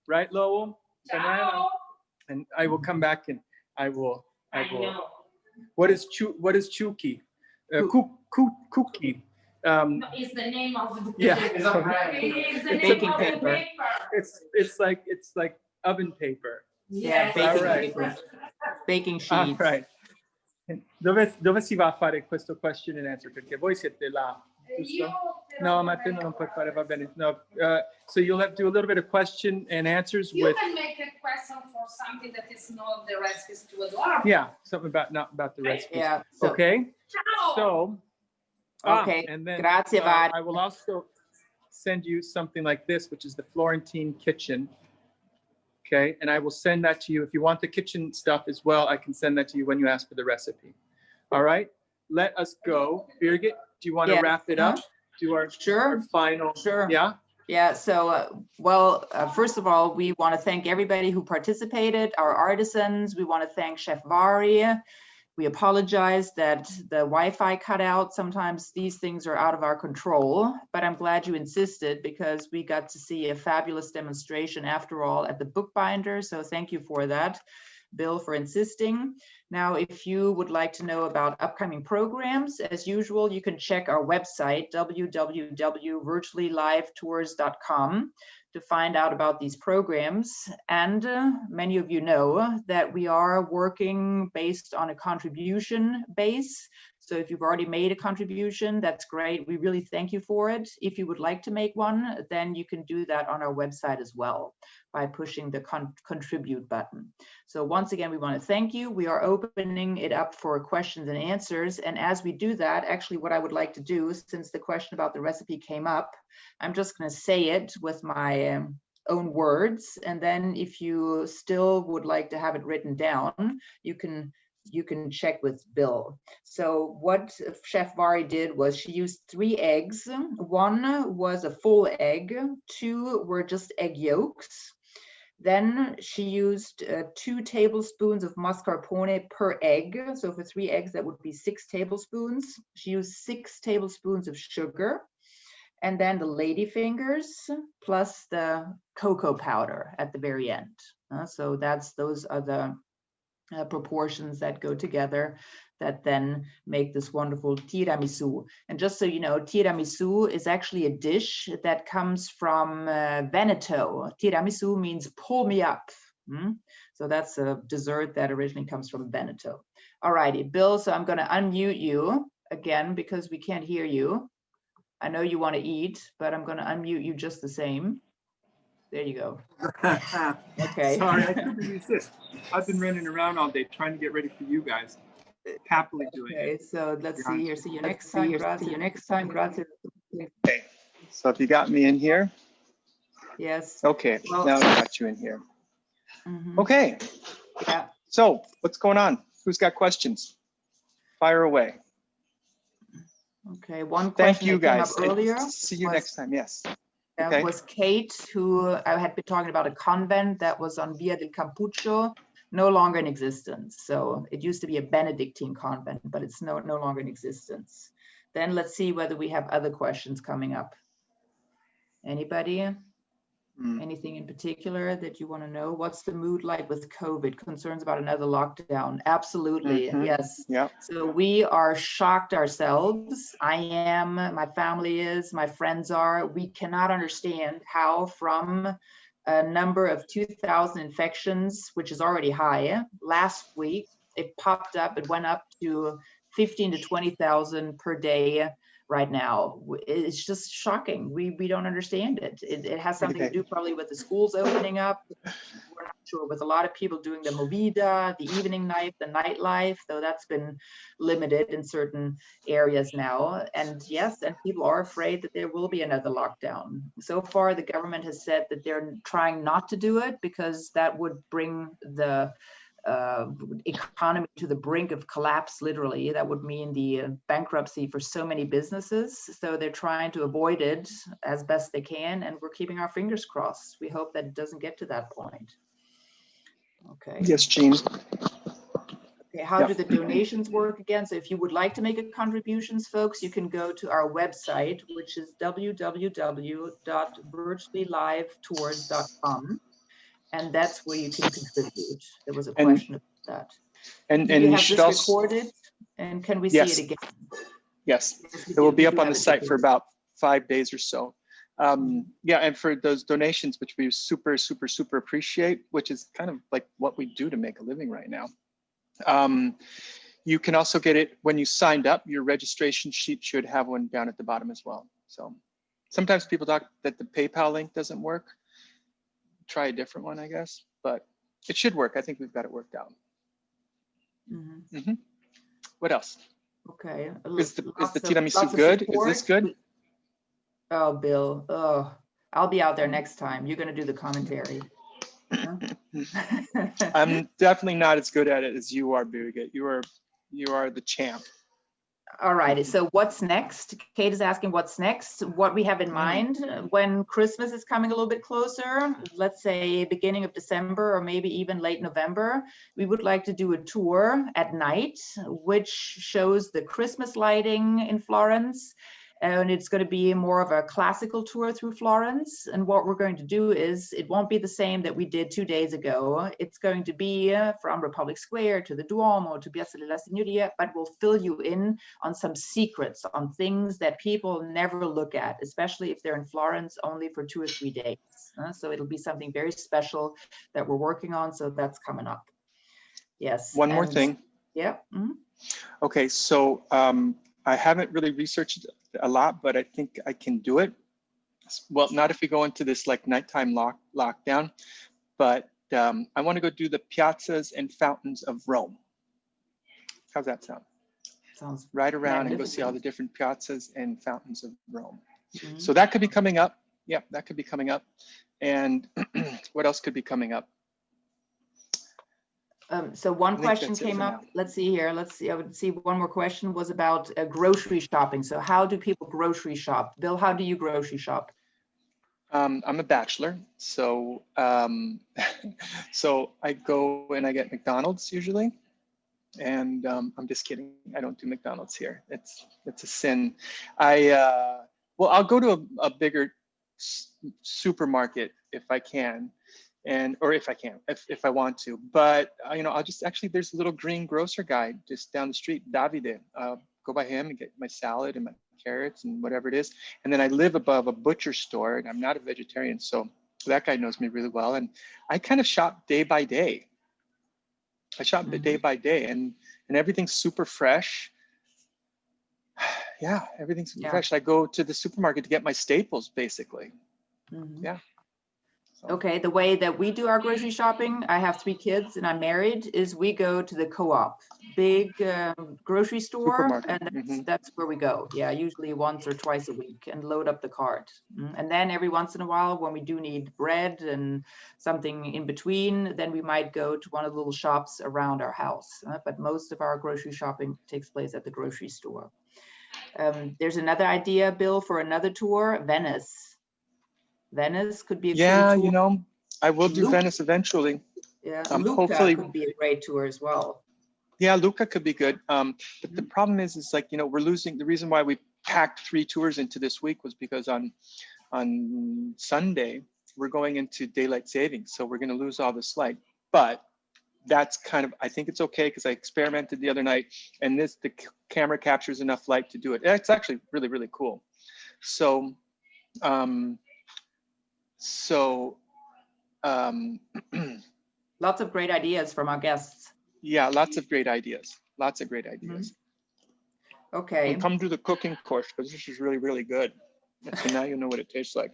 Right, Lowell? Ciao. And I will come back and I will. What is chuki? Cookie. Is the name of the It's baking paper. It's like oven paper. Yeah, baking paper. Baking sheets. All right. Dove si va a fare questo question and answer? Perché voi siete là, giusto? No, ma te non puoi fare, va bene. No, so you'll have to do a little bit of question and answers. You can make a question for something that is not the recipes to Eduardo. Yeah, something not about the recipes. Yeah. Okay. Ciao. So. Okay. And then Grazie, Vari. I will also send you something like this, which is the Florentine Kitchen. Okay, and I will send that to you. If you want the kitchen stuff as well, I can send that to you when you ask for the recipe. All right, let us go. Birgit, do you want to wrap it up? Do our final. Sure. Yeah. Yeah. So, first of all, we want to thank everybody who participated, our artisans. We want to thank Chef Vari. We apologize that the Wi-Fi cut out. Sometimes these things are out of our control, but I'm glad you insisted, because we got to see a fabulous demonstration after all at the Bookbinder. So thank you for that, Bill, for insisting. Now, if you would like to know about upcoming programs, as usual, you can check our website, www.virtuallylivetours.com, to find out about these programs. And many of you know that we are working based on a contribution base. So if you've already made a contribution, that's great. We really thank you for it. If you would like to make one, then you can do that on our website as well by pushing the contribute button. So once again, we want to thank you. We are opening it up for questions and answers. And as we do that, actually what I would like to do, since the question about the recipe came up, I'm just going to say it with my own words. And then if you still would like to have it written down, you can check with Bill. So what Chef Vari did was she used 3 eggs. 1 was a full egg, 2 were just egg yolks. Then she used 2 tablespoons of mascarpone per egg. So for 3 eggs, that would be 6 tablespoons. She used 6 tablespoons of sugar, and then the ladyfingers plus the cocoa powder at the very end. So those are the proportions that go together that then make this wonderful tiramisu. And just so you know, tiramisu is actually a dish that comes from Veneto. Tiramisu means pull me up. So that's a dessert that originally comes from Veneto. All righty, Bill, so I'm gonna unmute you again because we can't hear you. I know you want to eat, but I'm gonna unmute you just the same. There you go. Okay. Sorry, I couldn't resist. I've been running around all day trying to get ready for you guys. Happily doing it. Okay, so let's see here. See you next time. See you next time. Grazie. Okay. So if you got me in here. Yes. Okay. Well, now I got you in here. Okay. Yeah. So what's going on? Who's got questions? Fire away. Okay. One question you that came guys. up earlier. See you next time. Yes. Okay. Was Kate, who I had been talking about a convent that was on Via del Campuccio, no longer in existence. So it used to be a Benedictine convent, but it's no longer in existence. Then let's see whether we have other questions coming up. Anybody? Anything in particular that you want to know? What's the mood like with COVID? Concerns about another lockdown? Absolutely, yes. Yeah. So we are shocked ourselves. I am, my family is, my friends are. We cannot understand how from a number of 2,000 infections, which is already high, last week, it popped up, it went up to 15 to 20,000 per day. Right now, it's just shocking. We don't understand it. It has something to do probably with the schools opening up. We're not sure, with a lot of people doing the movida, the evening night, the nightlife, though that's been limited in certain areas now. And yes, and people are afraid that there will be another lockdown. So far, the government has said that they're trying not to do it because that would bring the economy to the brink of collapse, literally. That would mean the bankruptcy for so many businesses. So they're trying to avoid it as best they can, and we're keeping our fingers crossed. We hope that it doesn't get to that point. Okay. Yes, Jean. Okay, how do the donations work again? So if you would like to make a contributions, folks, you can go to our website, which is www.virtuallylivetours.com. And that's where you can contribute. There was a question about that. And you have this recorded, and can we see it again? Yes, it will be up on the site for about 5 days or so. Yeah, and for those donations, which we super appreciate, which is kind of like what we do to make a living right now. You can also get it when you signed up. Your registration sheet should have one down at the bottom as well. So sometimes people talk that the PayPal link doesn't work. Try a different one, I guess, but it should work. I think we've got it worked out. What else? Okay. Is the tiramisu good? Is this good? Oh, Bill. Oh, I'll be out there next time. You're going to do the commentary. I'm definitely not as good at it as you are, Birgit. You are the champ. All righty. So what's next? Kate is asking what's next. What we have in mind when Christmas is coming a little bit closer, let's say beginning of December or maybe even late November, we would like to do a tour at night, which shows the Christmas lighting in Florence. And it's going to be more of a classical tour through Florence. And what we're going to do is, it won't be the same that we did 2 days ago. It's going to be from Republic Square to the Duomo to Piazza della Signoria, but we'll fill you in on some secrets, on things that people never look at, especially if they're in Florence only for 2 or 3 days. So it'll be something very special that we're working on. So that's coming up. Yes. One more thing. Yeah. Okay, so I haven't really researched a lot, but I think I can do it. Well, not if we go into this like nighttime lockdown, but I want to go do the piazzas and fountains of Rome. How's that sound? Sounds right around and go see all the different piazzas and fountains of Rome. So that could be coming up. Yeah, that could be coming up. And what else could be coming up? So one question came up. Let's see here. Let's see. I would see one more question was about grocery shopping. So how do people grocery shop? Bill, how do you grocery shop? I'm a bachelor, so so I go and I get McDonald's usually, and I'm just kidding. I don't do McDonald's here. It's a sin. Well, I'll go to a bigger supermarket if I can, or if I want to. But you know, I'll just there's a little green grocer guy just down the street, Davide. Go by him and get my salad and my carrots and whatever it is. And then I live above a butcher store, and I'm not a vegetarian, so that guy knows me really well. And I kind of shop day by day. I shop day by day, and everything's super fresh. Yeah, everything's fresh. I go to the supermarket to get my staples, basically. Yeah. So. Okay, the way that we do our grocery shopping, I have 3 kids and I'm married, is we go to the co-op, big grocery store, and that's where we go. Yeah, usually once or twice a week, and load up the cart. And then every once in a while, when we do need bread and something in between, then we might go to one of the little shops around our house. But most of our grocery shopping takes place at the grocery store. There's another idea, Bill, for another tour, Venice. Venice could be a cool tour. You know, I will do Venice eventually. Yeah, Lucca could be a great tour as well. Yeah, Lucca could be good. But the problem is like, you know, we're losing. The reason why we packed 3 tours into this week was because on Sunday we're going into daylight savings, so we're going to lose all this light. But that's kind of, I think it's okay, because I experimented the other night, and the camera captures enough light to do it. It's actually really, really cool. So. Lots of great ideas from our guests. Yeah, lots of great ideas. Okay. And come to the cooking course, because this is really, really good. So now you know what it tastes like.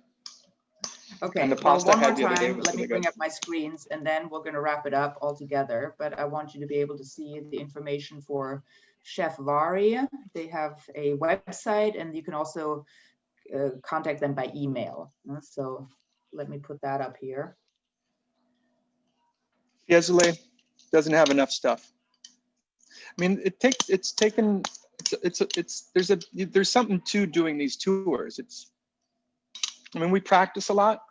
Okay, and the pasta one more time, let me bring up my screens, and then we're going to wrap it up all together. But I want you to be able to see the information for Chef Vari. They have a website, and you can also contact them by email. So let me put that up here. Fiesole doesn't have enough stuff. I mean, there's something to doing these tours. I mean, we practice a lot,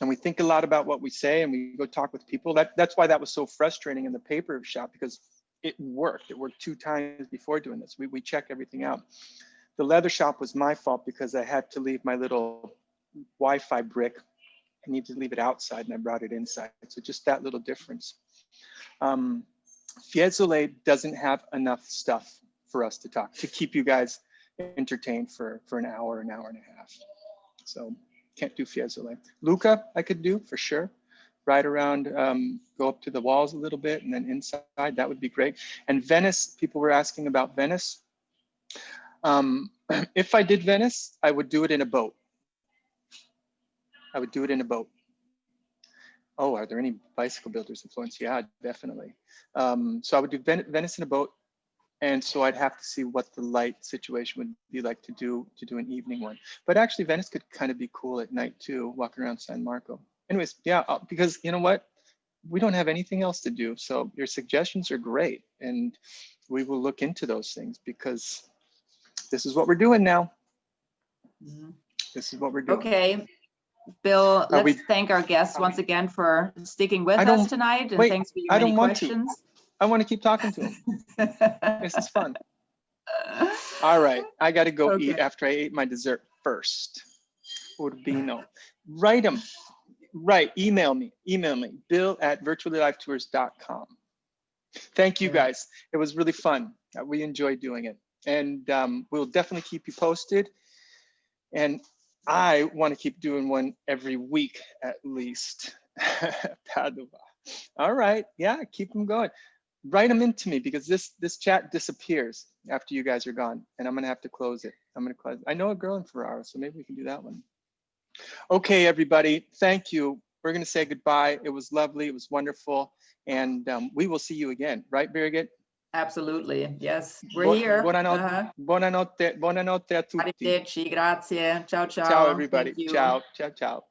and we think a lot about what we say, and we go talk with people. That's why that was so frustrating in the paper shop, because it worked. It worked 2 times before doing this. We check everything out. The leather shop was my fault, because I had to leave my little Wi-Fi brick. I needed to leave it outside, and I brought it inside. So just that little difference. Fiesole doesn't have enough stuff for us to keep you guys entertained for an hour and a half. So can't do Fiesole. Lucca I could do for sure. Ride around, go up to the walls a little bit, and then inside, that would be great. And Venice, people were asking about Venice. If I did Venice, I would do it in a boat. Oh, are there any bicycle builders in Florence? Yeah, definitely. So I would do Venice in a boat. And so I'd have to see what the light situation would be like to do an evening one. But actually, Venice could kind of be cool at night too, walking around San Marco. Anyways, yeah, because you know what? We don't have anything else to do. So your suggestions are great. And we will look into those things, because this is what we're doing now. This is what we're doing. Okay. Bill, let's thank our guests once again for sticking with us tonight, and thanks for your many questions. I want to keep talking to them. This is fun. All right, I got to go eat after I ate my dessert first. Urbino. Write them. Email me, bill@virtuallylifetours.com. Thank you guys. It was really fun. We enjoyed doing it, and we'll definitely keep you posted. And I want to keep doing one every week at least. Padova. All right, yeah, keep them going. Write them into me, because this chat disappears after you guys are gone, and I'm gonna have to close it. I know a girl in Ferrara, so maybe we can do that one. Okay, everybody, thank you. We're gonna say goodbye. It was lovely, it was wonderful, and we will see you again, right, Birgit? Absolutely, yes, we're here. Buonanotte, buonanotte a tutti. Arrivederci, grazie. Ciao, ciao. Ciao, everybody. Ciao, ciao, ciao.